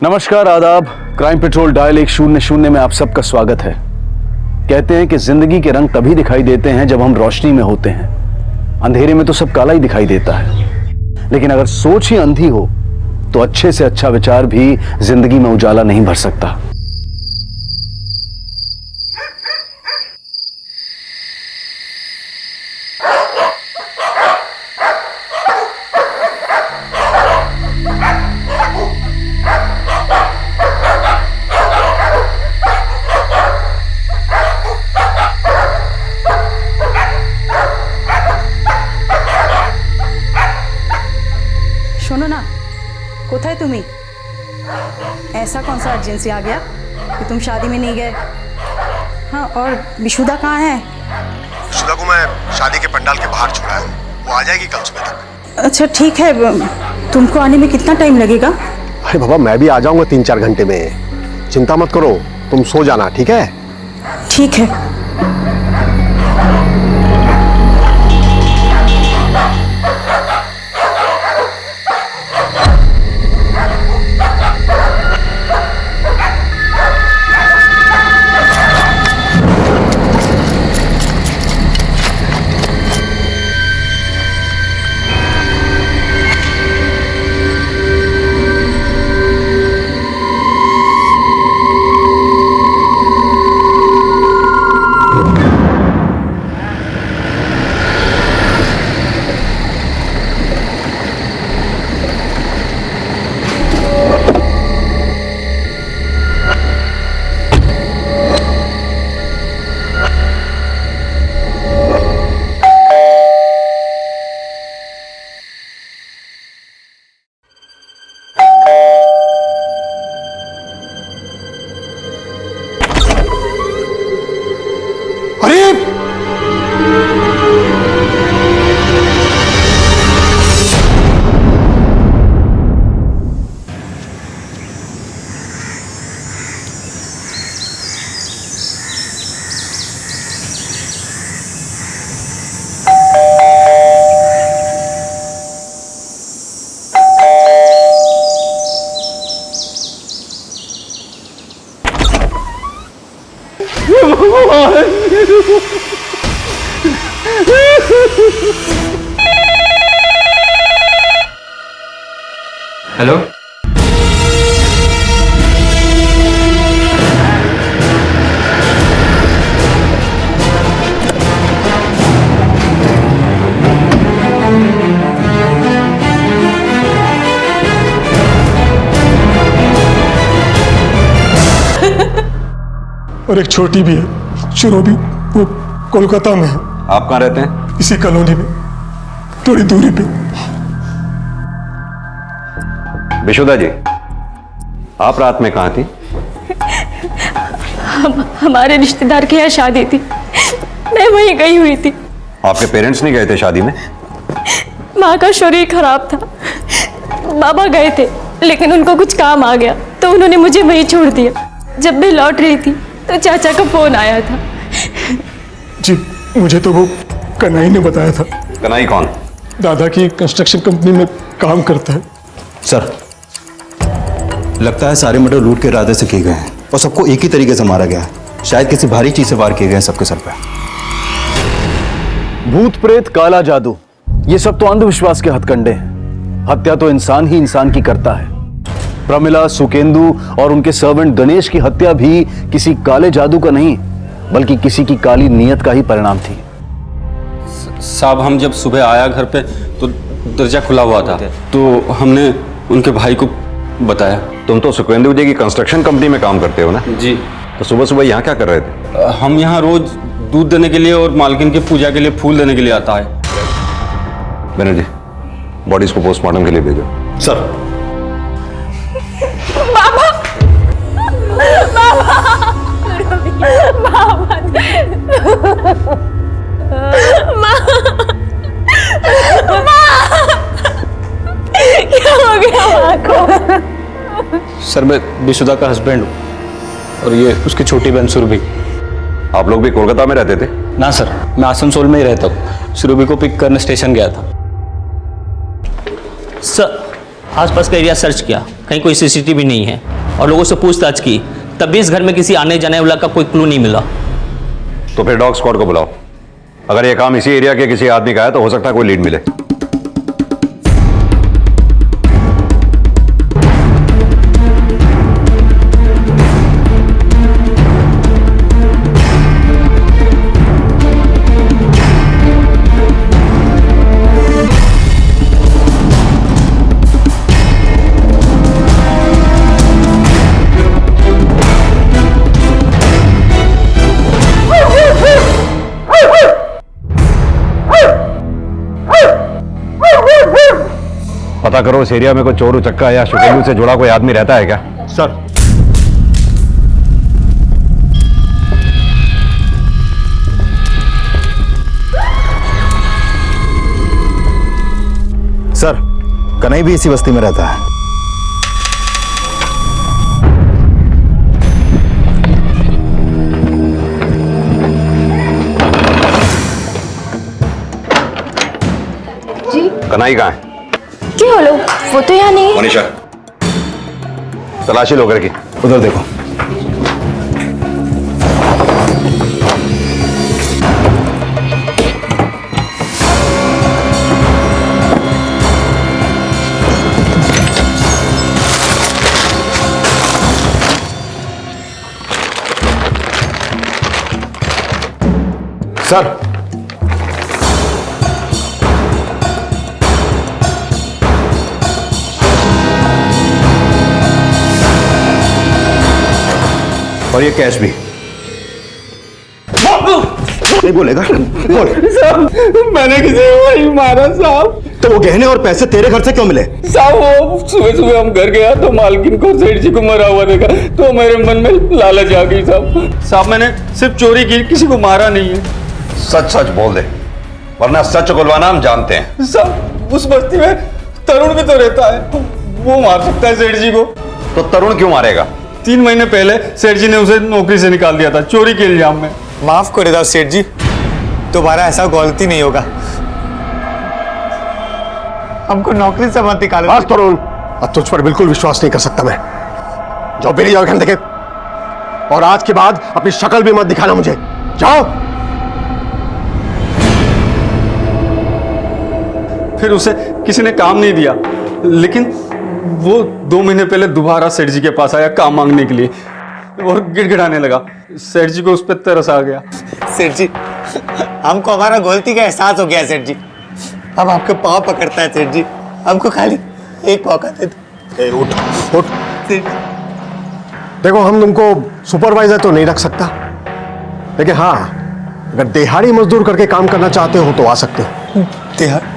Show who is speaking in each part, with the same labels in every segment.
Speaker 1: नमस्कार, आदाब। Crime petrol dial 100 में आप सबका स्वागत है। कहते हैं कि जिंदगी के रंग तभी दिखाई देते हैं जब हम रोशनी में होते हैं। अंधेरे में तो सब काला ही दिखाई देता है, लेकिन अगर सोच ही अंधी हो तो अच्छे से अच्छा विचार भी जिंदगी में उजाला नहीं भर सकता।
Speaker 2: শোনো না, কোথায় তুমি? ऐसा कौन सा अर्जेंसी आ गया कि तुम शादी में नहीं गए? हाँ, और विशुदा कहाँ है?
Speaker 3: विशुदा को मैं शादी के पंडाल के बाहर छोड़ा है, वो आ जाएगी कल सुबह तक।
Speaker 2: अच्छा ठीक है, तुमको आने में कितना टाइम लगेगा?
Speaker 3: अरे बाबा, मैं भी आ जाऊंगा 3-4 घंटे में। चिंता मत करो, तुम सो जाना, ठीक है?
Speaker 2: ठीक है।
Speaker 4: हेलो,
Speaker 5: और एक छोटी भी है, शुरू भी, वो कोलकाता में है।
Speaker 4: आप कहाँ रहते हैं?
Speaker 5: इसी कॉलोनी में, थोड़ी दूरी पे।
Speaker 4: विशुदा जी, आप रात में कहाँ थी?
Speaker 6: हमारे रिश्तेदार के यहाँ शादी थी, मैं वहीं गई हुई थी।
Speaker 4: आपके पेरेंट्स नहीं गए थे शादी में?
Speaker 6: माँ का शरीर खराब था, बाबा गए थे, लेकिन उनको कुछ काम आ गया तो उन्होंने मुझे वहीं छोड़ दिया। जब मैं लौट रही थी तो चाचा का फोन आया था।
Speaker 5: जी, मुझे तो वो कन्हई ने बताया था।
Speaker 4: कन्हई कौन?
Speaker 5: दादा की कंस्ट्रक्शन कंपनी में काम करता है।
Speaker 7: सर, लगता है सारे मर्डर लूट के इरादे से किए गए हैं और सबको एक ही तरीके से मारा गया है। शायद किसी भारी चीज से वार किए गए हैं सबके सर पे।
Speaker 1: भूत प्रेत, काला जादू, ये सब तो अंधविश्वास के हथकंडे हैं। हत्या तो इंसान ही इंसान की करता है। प्रमिला, सुकेंदु और उनके सर्वेंट गणेश की हत्या भी किसी काले जादू का नहीं, बल्कि किसी की काली नीयत का ही परिणाम थी।
Speaker 8: साहब, हम जब सुबह आया घर पे तो दरवाजा खुला हुआ था, तो हमने उनके भाई को बताया।
Speaker 4: तुम तो सुकेंदु जी की कंस्ट्रक्शन कंपनी में काम करते हो ना?
Speaker 8: जी।
Speaker 4: तो सुबह सुबह यहाँ क्या कर रहे थे?
Speaker 8: हम यहाँ रोज दूध देने के लिए और मालकिन की पूजा के लिए फूल देने के लिए आता है।
Speaker 4: बनर्जी, बॉडीज को पोस्टमार्टम के लिए भेजो।
Speaker 7: सर,
Speaker 6: क्या हो गया माँ को?
Speaker 8: सर, मैं विशुदा का हस्बैंड हूँ और ये उसकी छोटी बहन सुरभि।
Speaker 4: आप लोग भी कोलकाता में रहते थे?
Speaker 8: ना सर, मैं आसनसोल में ही रहता हूँ। सुरभि को पिक करने स्टेशन गया था।
Speaker 9: सर, आसपास का एरिया सर्च किया, कहीं कोई सीसीटीवी नहीं है और लोगों से पूछताछ की, तब भी इस घर में किसी आने जाने वाला का कोई क्लू नहीं मिला।
Speaker 4: तो फिर डॉग स्क्वाड को बुलाओ। अगर ये काम इसी एरिया के किसी आदमी का है तो हो सकता है कोई लीड मिले। पता करो इस एरिया में कोई चोर उचक्का या शुकेलू से जुड़ा कोई आदमी रहता है क्या?
Speaker 3: सर
Speaker 7: सर, कन्हई भी इसी बस्ती में रहता है।
Speaker 4: कन्हई कहाँ है?
Speaker 6: क्या हो लोग, वो तो यहाँ नहीं है।
Speaker 4: मनीषा, तलाशी लो घर की।
Speaker 7: उधर देखो।
Speaker 3: सर
Speaker 4: और ये कैश भी।
Speaker 7: नहीं बोलेगा? बोल।
Speaker 8: साहब, मैंने किसी को नहीं मारा साहब।
Speaker 7: तो वो गहने और पैसे तेरे घर से क्यों मिले?
Speaker 8: साहब, वो सुबह सुबह हम घर गया तो मालकिन को सेठ जी को मरा हुआ देखा तो मेरे मन में लालच आ गई साहब। साहब, मैंने सिर्फ चोरी की, किसी को मारा नहीं है।
Speaker 4: सच सच बोल दे, वरना सच उगलवाना हम जानते हैं।
Speaker 8: साहब, उस बस्ती में तरुण भी तो रहता है, वो मार सकता है सेठ जी को।
Speaker 4: तो तरुण क्यों मारेगा?
Speaker 8: 3 महीने पहले सेठ जी ने उसे नौकरी से निकाल दिया था चोरी के इल्जाम में।
Speaker 5: माफ कर दो सेठ जी, दोबारा ऐसा गलती नहीं होगा। हमको नौकरी से मत निकालो।
Speaker 3: बस तरुण, अब तुझ पर बिल्कुल विश्वास नहीं कर सकता मैं। जाओ मेरी जाओ देखे, और आज के बाद अपनी शक्ल भी मत दिखाना मुझे। जाओ।
Speaker 8: फिर उसे किसी ने काम नहीं दिया, लेकिन वो 2 महीने पहले दोबारा सेठ जी के पास आया काम मांगने के लिए और गिड़गिड़ाने लगा। सेठ जी को उस पर तरस आ गया।
Speaker 5: सेठ जी, हमको हमारा गलती का एहसास हो गया सेठ जी। हम आपके पाँव पकड़ता है सेठ जी, हमको खाली एक मौका दे दो।
Speaker 3: ए, उठ उठ।
Speaker 5: सेठ जी,
Speaker 3: देखो, हम तुमको सुपरवाइजर तो नहीं रख सकता, लेकिन हाँ, अगर दिहाड़ी मजदूर करके काम करना चाहते हो तो आ सकते हो।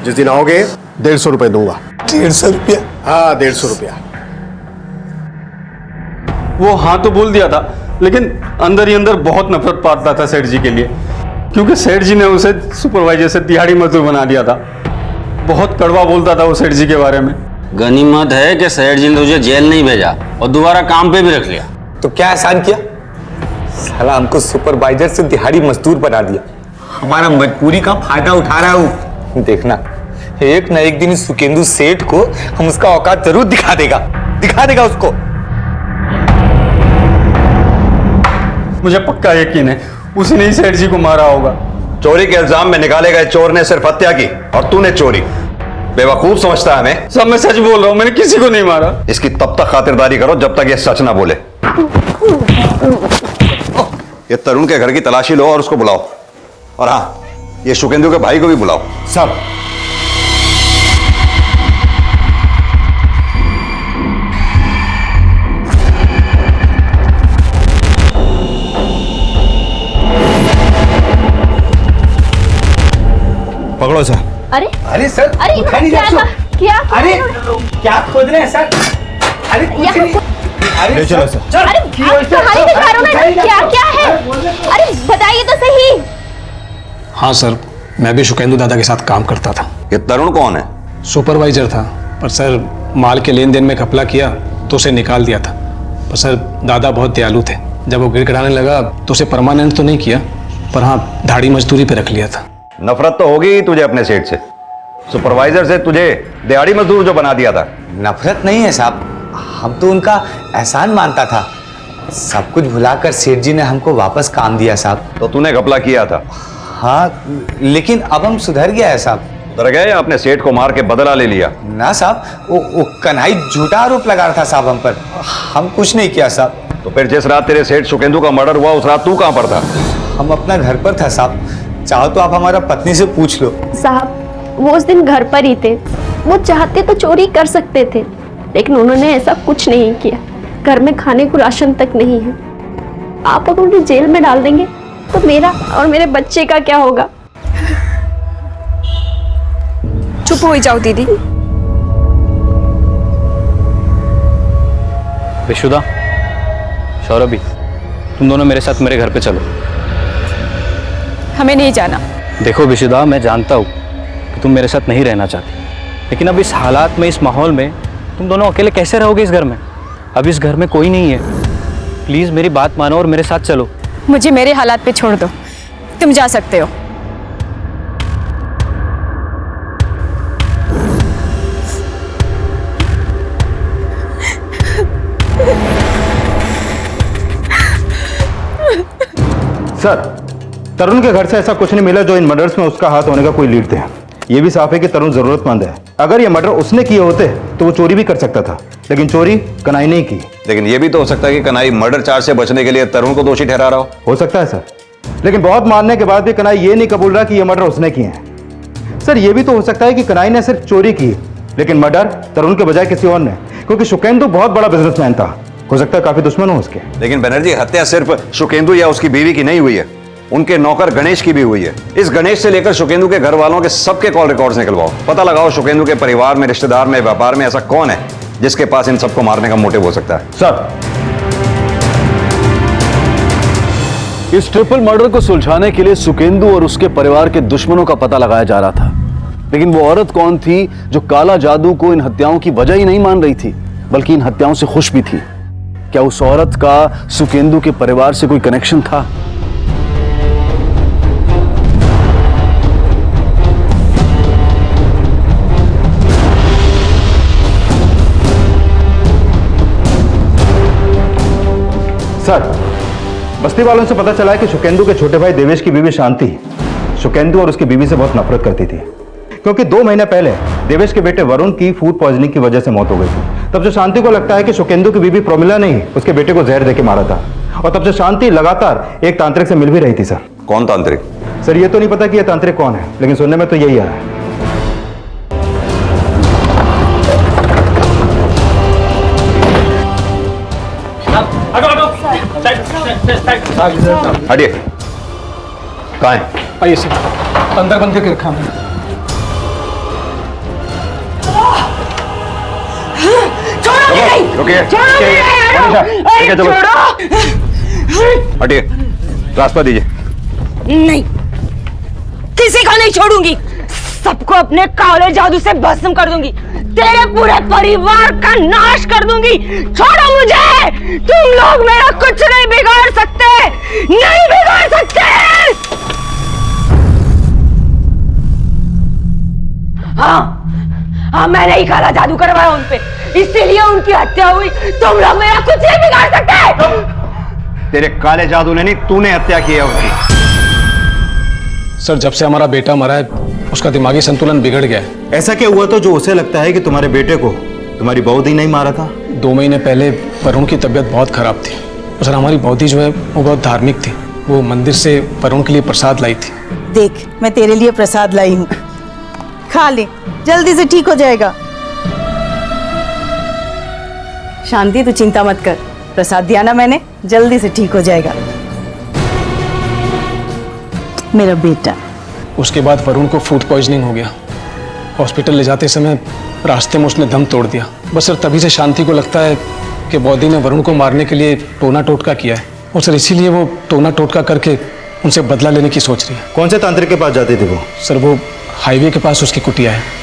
Speaker 3: जिस दिन आओगे 150 रुपए दूंगा।
Speaker 5: 150 रुपया?
Speaker 3: हाँ, 150 रुपया।
Speaker 8: वो हाँ तो बोल दिया था, लेकिन अंदर ही अंदर बहुत नफरत पाता था सेठ जी के लिए, क्योंकि सेठ जी ने उसे सुपरवाइजर से दिहाड़ी मजदूर बना दिया था। बहुत कड़वा बोलता था वो सेठ जी के बारे में।
Speaker 10: गनीमत है कि सेठ जी ने तुझे जेल नहीं भेजा और दोबारा काम पे भी रख लिया।
Speaker 5: तो क्या एहसान किया? साला हमको सुपरवाइजर से दिहाड़ी मजदूर बना दिया, हमारा मजबूरी का फायदा उठा रहा हूँ। देखना, एक ना एक दिन सुकेंदु सेठ को हम उसका औकात जरूर दिखा देगा उसको।
Speaker 8: मुझे पक्का यकीन है उसी ने ही सेठ जी को मारा होगा।
Speaker 4: चोरी के इल्जाम में निकाले गए चोर ने सिर्फ हत्या की और तूने चोरी। बेवकूफ समझता है हमें।
Speaker 8: सब मैं सच बोल रहा हूँ, मैंने किसी को नहीं मारा।
Speaker 4: इसकी तब तक खातिरदारी करो जब तक ये सच ना बोले। ये तरुण के घर की तलाशी लो और उसको बुलाओ, और हाँ, ये शुकेंदु के भाई को भी बुलाओ।
Speaker 3: सब।
Speaker 7: पकड़ो सर।
Speaker 11: अरे सर, अरे क्या अरे क्या खोद रहे हैं सर? अरे कुछ नहीं।
Speaker 7: ले चलो सर।
Speaker 11: अरे कहानी दिखा रहा हूं ना, क्या है? अरे बताइए तो सही।
Speaker 12: हाँ सर, मैं भी शुकेंदु दादा के साथ काम करता था।
Speaker 4: ये तरुण कौन है?
Speaker 12: सुपरवाइजर था, पर सर माल के लेन देन में घपला किया तो उसे निकाल दिया था। पर सर दादा बहुत दयालु थे, जब वो गिड़गिड़ाने लगा तो उसे परमानेंट तो नहीं किया, पर हाँ दाढ़ी मजदूरी पे रख लिया था।
Speaker 4: नफरत तो होगी तुझे अपने सेठ से, सुपरवाइजर से तुझे दिहाड़ी मजदूर जो बना दिया था।
Speaker 5: नफरत नहीं है साहब, हम तो उनका एहसान मानता था। सब कुछ भुलाकर सेठ जी ने हमको वापस काम दिया साहब।
Speaker 4: तो तूने घपला किया था?
Speaker 5: हाँ, लेकिन अब हम सुधर गया है साहब।
Speaker 4: सुधर गए या अपने सेठ को मार के बदला ले लिया?
Speaker 5: ना साहब, वो कन्हई झूठा आरोप लगा रहा था साहब हम पर। हम कुछ नहीं किया साहब।
Speaker 4: तो फिर जिस रात तेरे सेठ सुकेंदु का मर्डर हुआ उस रात तू कहाँ पर था?
Speaker 5: हम अपना घर पर था साहब। चाहो तो आप हमारा पत्नी से पूछ लो।
Speaker 13: साहब वो उस दिन घर पर ही थे। वो चाहते तो चोरी कर सकते थे, लेकिन उन्होंने ऐसा कुछ नहीं किया। घर में खाने को राशन तक नहीं है। आप अगर उन्हें जेल में डाल देंगे तो मेरा और मेरे बच्चे का क्या होगा?
Speaker 6: चुप हो जाओ दीदी।
Speaker 1: विशुदा, सौरभी, तुम दोनों मेरे साथ मेरे घर पे चलो।
Speaker 6: हमें नहीं जाना।
Speaker 1: देखो विशुदा, मैं जानता हूँ कि तुम मेरे साथ नहीं रहना चाहती, लेकिन अब इस हालात में, इस माहौल में तुम दोनों अकेले कैसे रहोगे इस घर में? अब इस घर में कोई नहीं है। प्लीज मेरी बात मानो और मेरे साथ चलो।
Speaker 6: मुझे मेरे हालात पे छोड़ दो, तुम जा सकते हो।
Speaker 7: सर, तरुण के घर से ऐसा कुछ नहीं मिला जो इन मर्डर्स में उसका हाथ होने का कोई लीड थे। ये भी साफ है कि तरुण जरूरतमंद है। अगर ये मर्डर उसने किए होते तो वो चोरी भी कर सकता था, लेकिन चोरी कन्हई ने की।
Speaker 4: लेकिन ये भी तो हो सकता है कि कन्हई मर्डर चार्ज से बचने के लिए तरुण को दोषी ठहरा रहा
Speaker 7: हो सकता है सर, लेकिन बहुत मानने के बाद भी कन्हई ये नहीं कबूल रहा कि ये मर्डर उसने किए हैं। सर, ये भी तो हो सकता है कि कन्हई ने सिर्फ चोरी की, लेकिन मर्डर तरुण के बजाय किसी और ने, क्योंकि सुकेंदु बहुत बड़ा बिजनेसमैन था। हो सकता है काफी दुश्मन हो उसके।
Speaker 4: लेकिन बनर्जी, हत्या सिर्फ सुकेंदु या उसकी बीवी की नहीं हुई है, उनके नौकर गणेश की भी हुई है। इस गणेश से लेकर सुकेंदु के घर वालों के सबके कॉल रिकॉर्ड्स निकलवाओ। पता लगाओ सुकेंदु के परिवार में, रिश्तेदार में, व्यापार में ऐसा कौन है जिसके पास इन सबको मारने का मोटिव हो सकता है।
Speaker 1: सर, इस ट्रिपल मर्डर को सुलझाने के लिए सुकेंदु और उसके परिवार के दुश्मनों का पता लगाया जा रहा था, लेकिन वो औरत कौन थी जो काला जादू को इन हत्याओं की वजह ही नहीं मान रही थी, बल्कि इन हत्याओं से खुश भी थी? क्या उस औरत का सुकेंदु के परिवार से कोई कनेक्शन था?
Speaker 7: सर, बस्ती वालों से पता चला है कि सुकेंदु के छोटे भाई देवेश की बीवी शांति सुकेंदु और उसकी बीवी से बहुत नफरत करती थी, क्योंकि 2 महीने पहले देवेश के बेटे वरुण की फूड पॉइजनिंग की वजह से मौत हो गई थी। तब से शांति को लगता है कि सुकेंदु की बीवी प्रोमिला ने ही उसके बेटे को जहर देके मारा था, और तब से शांति लगातार एक तांत्रिक से मिल भी रही थी। सर,
Speaker 4: कौन तांत्रिक?
Speaker 7: सर, ये तो नहीं पता कि यह तांत्रिक कौन है, लेकिन सुनने में तो यही आ रहा है।
Speaker 4: हटिए। कहाँ है?
Speaker 12: आइए सर, अंदर बंद करके रखा हमने।
Speaker 4: रुकिए। हटिए, रास्ता दीजिए।
Speaker 11: नहीं, किसी को नहीं छोड़ूंगी। सबको अपने काले जादू से भस्म कर दूंगी। तेरे पूरे परिवार का नाश कर दूंगी। छोड़ो मुझे। तुम लोग मेरा कुछ नहीं बिगाड़ सकते, नहीं बिगाड़ सकते। हाँ, मैंने ही काला जादू करवाया उन पे, इसीलिए उनकी हत्या हुई। तुम लोग मेरा कुछ नहीं बिगाड़ सकते।
Speaker 4: तेरे काले जादू ने नहीं, तूने हत्या की है उनकी।
Speaker 12: सर, जब से हमारा बेटा मरा है उसका दिमागी संतुलन बिगड़ गया है।
Speaker 7: ऐसा क्या हुआ तो जो उसे लगता है कि तुम्हारे बेटे को तुम्हारी बौदी नहीं मारा था?
Speaker 12: 2 महीने पहले वरुण की तबीयत बहुत खराब थी। और सर, हमारी बौदी जो है वो बहुत धार्मिक थी। वो मंदिर से वरुण के लिए प्रसाद लाई थी।
Speaker 2: देख, मैं तेरे लिए प्रसाद लाई हूँ, खा ले, जल्दी से ठीक हो जाएगा। शांति, तू चिंता मत कर, प्रसाद दिया ना मैंने, जल्दी से ठीक हो जाएगा मेरा बेटा।
Speaker 12: उसके बाद वरुण को फूड पॉइजनिंग हो गया। हॉस्पिटल ले जाते समय रास्ते में उसने दम तोड़ दिया। बस सर, तभी से शांति को लगता है कि बौदी ने वरुण को मारने के लिए टोना टोटका किया है, और सर इसीलिए वो टोना टोटका करके उनसे बदला लेने की सोच रही है।
Speaker 7: कौन से तांत्रिक के पास जाती थी वो?
Speaker 12: सर, वो हाईवे के पास उसकी कुटिया है।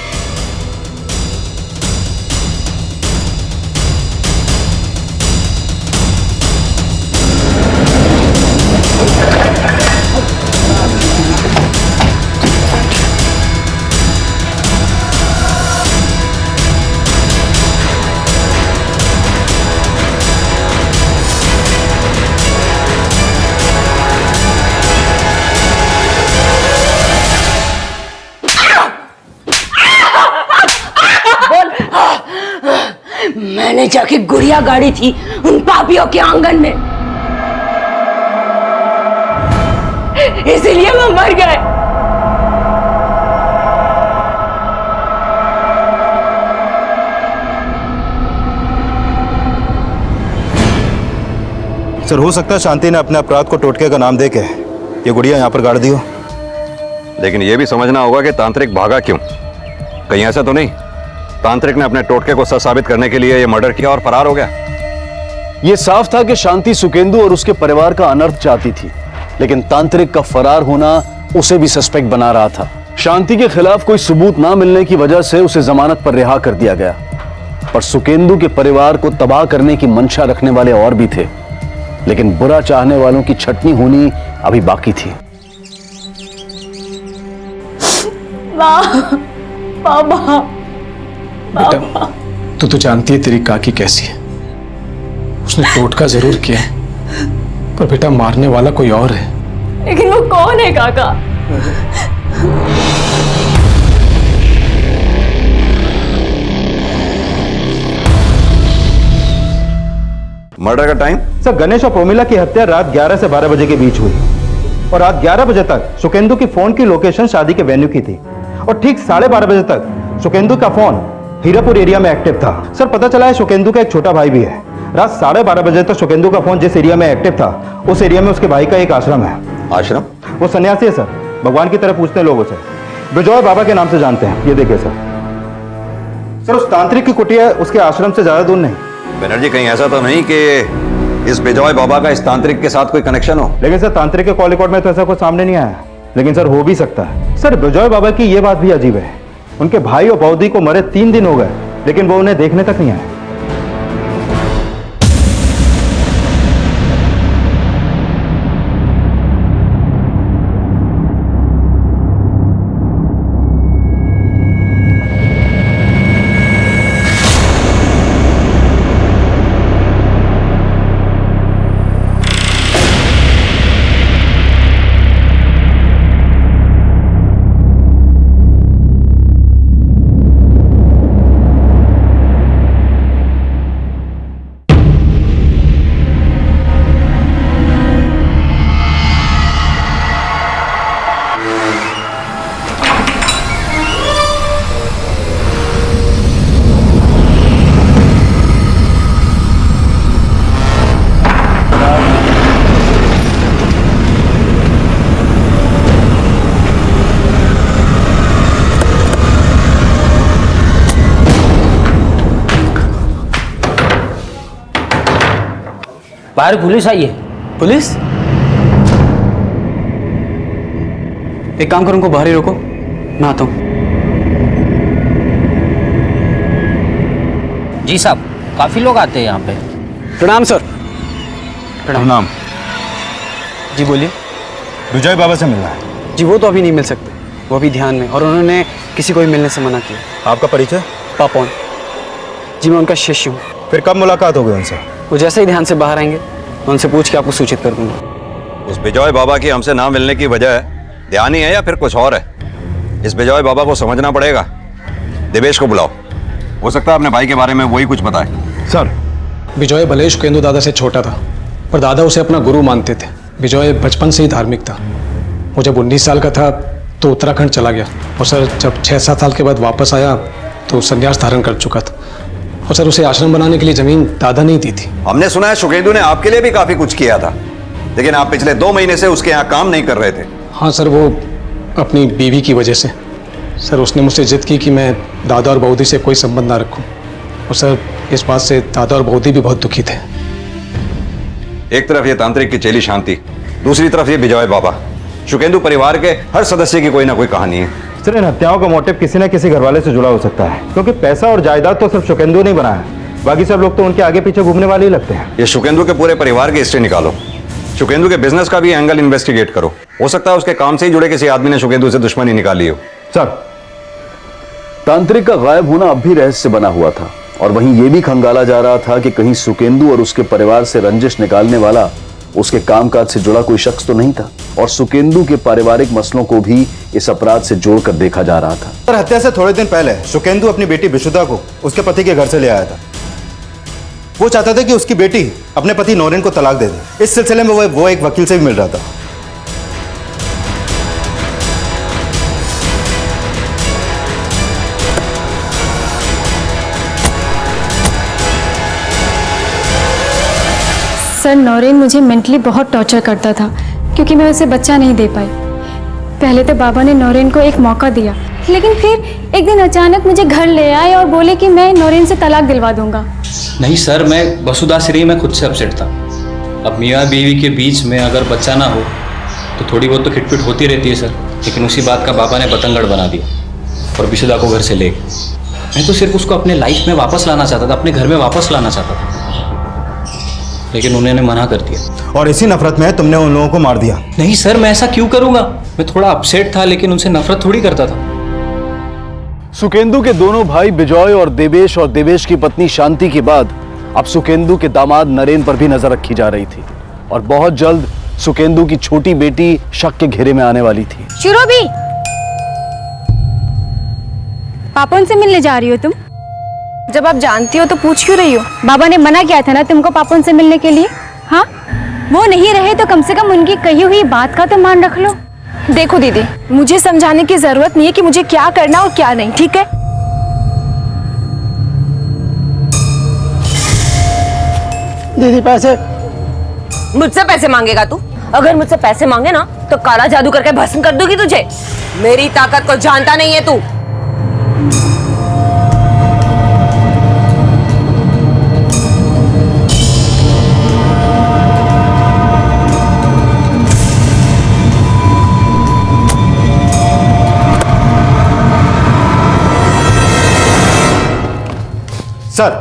Speaker 11: जाके गुड़िया गाड़ी थी उन पापियों के आंगन में, इसीलिए वो मर गए।
Speaker 7: सर, हो सकता है शांति ने अपने अपराध को टोटके का नाम देके ये गुड़िया यहाँ पर गाड़ दी हो।
Speaker 4: लेकिन यह भी समझना होगा कि तांत्रिक भागा क्यों। कहीं ऐसा तो नहीं तांत्रिक ने अपने टोटके को सच साबित करने के लिए यह मर्डर किया और फरार हो गया।
Speaker 1: यह साफ था कि शांति सुकेंदु और उसके परिवार का अनर्थ चाहती थी, लेकिन तांत्रिक का फरार होना उसे भी सस्पेक्ट बना रहा था। शांति के खिलाफ कोई सबूत ना मिलने की वजह से उसे जमानत पर रिहा कर दिया गया, पर सुकेंदु के परिवार को तबाह करने की मंशा रखने वाले और भी थे, लेकिन बुरा चाहने वालों की छटनी होनी अभी बाकी थी।
Speaker 6: बाबा,
Speaker 12: बेटा, तू जानती है तेरी काकी कैसी है। उसने टोटका जरूर किया है, पर बेटा मारने वाला कोई और है।
Speaker 6: लेकिन वो कौन है काका?
Speaker 4: मर्डर का टाइम?
Speaker 7: सर, गणेश और प्रोमिला की हत्या रात 11 से 12 बजे के बीच हुई और रात 11 बजे तक सुकेंदु की फोन की लोकेशन शादी के वेन्यू की थी और ठीक 12:30 बजे तक सुकेंदु का फोन हीरापुर एरिया में एक्टिव था। सर, पता चला है सुकेंदु का एक छोटा भाई भी है। रात 12:30 बजे तक सुकेंदु का फोन जिस एरिया में एक्टिव था उस एरिया में उसके भाई का एक आश्रम है।
Speaker 4: आश्रम?
Speaker 7: वो सन्यासी है सर, भगवान की तरह पूछते हैं लोगों से, विजय बाबा के नाम से जानते हैं। ये देखिए सर, उस तांत्रिक की कुटिया उसके आश्रम से ज्यादा दूर नहीं।
Speaker 4: बनर्जी, कहीं ऐसा तो नहीं कि इस बिजॉय बाबा का इस तांत्रिक के साथ कोई कनेक्शन हो?
Speaker 7: लेकिन सर, तांत्रिक के कॉल रिकॉर्ड में तो ऐसा कुछ सामने नहीं आया, लेकिन सर हो भी सकता है। सर, बिजॉय बाबा की ये बात भी अजीब है, उनके भाई और बौदी को मरे 3 दिन हो गए, लेकिन वो उन्हें देखने तक नहीं आए।
Speaker 10: बाहर पुलिस आई है।
Speaker 14: पुलिस? एक काम करो, उनको बाहर ही रोको, मैं आता हूं।
Speaker 10: जी साहब, काफी लोग आते हैं यहाँ पे।
Speaker 14: प्रणाम सर।
Speaker 7: प्रणाम।
Speaker 14: जी बोलिए।
Speaker 7: विजय बाबा से मिलना है।
Speaker 14: जी वो तो अभी नहीं मिल सकते, वो अभी ध्यान में, और उन्होंने किसी को भी मिलने से मना किया।
Speaker 7: आपका परिचय?
Speaker 14: पापौन। जी मैं उनका शिष्य हूँ।
Speaker 7: फिर कब मुलाकात होगी उनसे?
Speaker 14: वो जैसे ही ध्यान से बाहर आएंगे मैं उनसे पूछ के आपको सूचित कर दूंगा।
Speaker 4: उस बिजॉय बाबा की हमसे ना मिलने की वजह ध्यान ही है या फिर कुछ और है? इस बिजॉय बाबा को समझना पड़ेगा। देवेश को बुलाओ, हो सकता है अपने भाई के बारे में वही कुछ बताए।
Speaker 12: सर, विजय भले सुकेंदु दादा से छोटा था, पर दादा उसे अपना गुरु मानते थे। विजय बचपन से ही धार्मिक था। वो जब 19 साल का था तो उत्तराखंड चला गया, और सर जब 6-7 साल के बाद वापस आया तो संन्यास धारण कर चुका था। और सर उसे आश्रम बनाने के लिए जमीन दादा ने ही दी थी।
Speaker 4: हमने सुना है सुकेंदु ने आपके लिए भी काफी कुछ किया था, लेकिन आप पिछले 2 महीने से उसके यहाँ काम नहीं कर रहे थे।
Speaker 12: हाँ सर, वो अपनी बीवी की वजह से। सर उसने मुझसे जिद की कि मैं दादा और बहूदी से कोई संबंध ना रखूं, और सर इस बात से दादा और बहूदी भी बहुत दुखी थे।
Speaker 4: एक तरफ ये तांत्रिक की चेली शांति, दूसरी तरफ ये बिजॉय बाबा। सुकेंदु परिवार के हर सदस्य की कोई ना कोई कहानी है।
Speaker 7: सर, इन हत्याओं का मोटिव किसी न किसी घरवाले से जुड़ा हो सकता है, क्योंकि पैसा और जायदाद तो सिर्फ सुकेंदु नहीं बनाया, बाकी सब लोग तो उनके आगे पीछे घूमने वाले ही लगते हैं।
Speaker 4: ये सुकेंदु के पूरे परिवार की हिस्ट्री निकालो, सुकेंदु के बिजनेस का भी एंगल इन्वेस्टिगेट करो। हो सकता है उसके काम से ही जुड़े किसी आदमी ने सुकेंदु से दुश्मनी निकाली हो।
Speaker 7: सर,
Speaker 1: तांत्रिक का गायब होना अब भी रहस्य बना हुआ था, और वहीं यह भी खंगाला जा रहा था कि कहीं सुकेंदु और उसके परिवार से रंजिश निकालने वाला उसके कामकाज से जुड़ा कोई शख्स तो नहीं था, और सुकेंदु के पारिवारिक मसलों को भी इस अपराध से जोड़कर देखा जा रहा था।
Speaker 7: सर, हत्या से थोड़े दिन पहले सुकेंदु अपनी बेटी विशुद्धा को उसके पति के घर से ले आया था। वो चाहता था कि उसकी बेटी अपने पति नौरेन को तलाक दे दे। इस सिलसिले में वो एक वकील से भी मिल रहा था।
Speaker 6: सर, नौरेन मुझे मेंटली बहुत टॉर्चर करता था क्योंकि मैं उसे बच्चा नहीं दे पाई। पहले तो बाबा ने नौरेन को एक मौका दिया, लेकिन फिर एक दिन अचानक मुझे घर ले आए और बोले कि मैं नौरेन से तलाक दिलवा दूंगा।
Speaker 15: नहीं सर, मैं वसुधा श्री में खुद से अपसेट था। अब मियाँ बीवी के बीच में अगर बच्चा ना हो तो थोड़ी बहुत तो खिटपिट होती रहती है सर। लेकिन उसी बात का बाबा ने बतंगड़ बना दिया और विशुदा को घर से ले गए। मैं तो सिर्फ उसको अपने लाइफ में वापस लाना चाहता था, अपने घर में वापस लाना चाहता था, लेकिन उन्होंने मना कर दिया।
Speaker 7: और इसी नफरत में तुमने उन लोगों को मार दिया।
Speaker 15: नहीं सर, मैं ऐसा क्यों करूंगा? मैं थोड़ा अपसेट था, लेकिन उनसे नफरत थोड़ी करता था।
Speaker 1: सुकेंदु के दोनों भाई बिजॉय और देवेश की पत्नी शांति के बाद अब सुकेंदु के दामाद नरेन पर भी नजर रखी जा रही थी और बहुत जल्द सुकेंदु की छोटी बेटी शक के घेरे में आने वाली थी।
Speaker 2: शुरोभी, पापा उनसे मिलने जा रही हो तुम? जब आप जानती हो तो पूछ क्यों रही हो? बाबा ने मना किया था ना तुमको पापा से मिलने के लिए। हाँ, वो नहीं रहे तो कम से कम उनकी कही हुई बात का तो मान रख लो।
Speaker 11: देखो दीदी, मुझे समझाने की जरूरत नहीं है कि मुझे क्या करना और क्या नहीं, ठीक है?
Speaker 3: दीदी पैसे।
Speaker 11: मुझसे पैसे मांगेगा तू? अगर मुझसे पैसे मांगे ना तो काला जादू करके भस्म कर दूंगी तुझे। मेरी ताकत को जानता नहीं है तू।
Speaker 7: सर,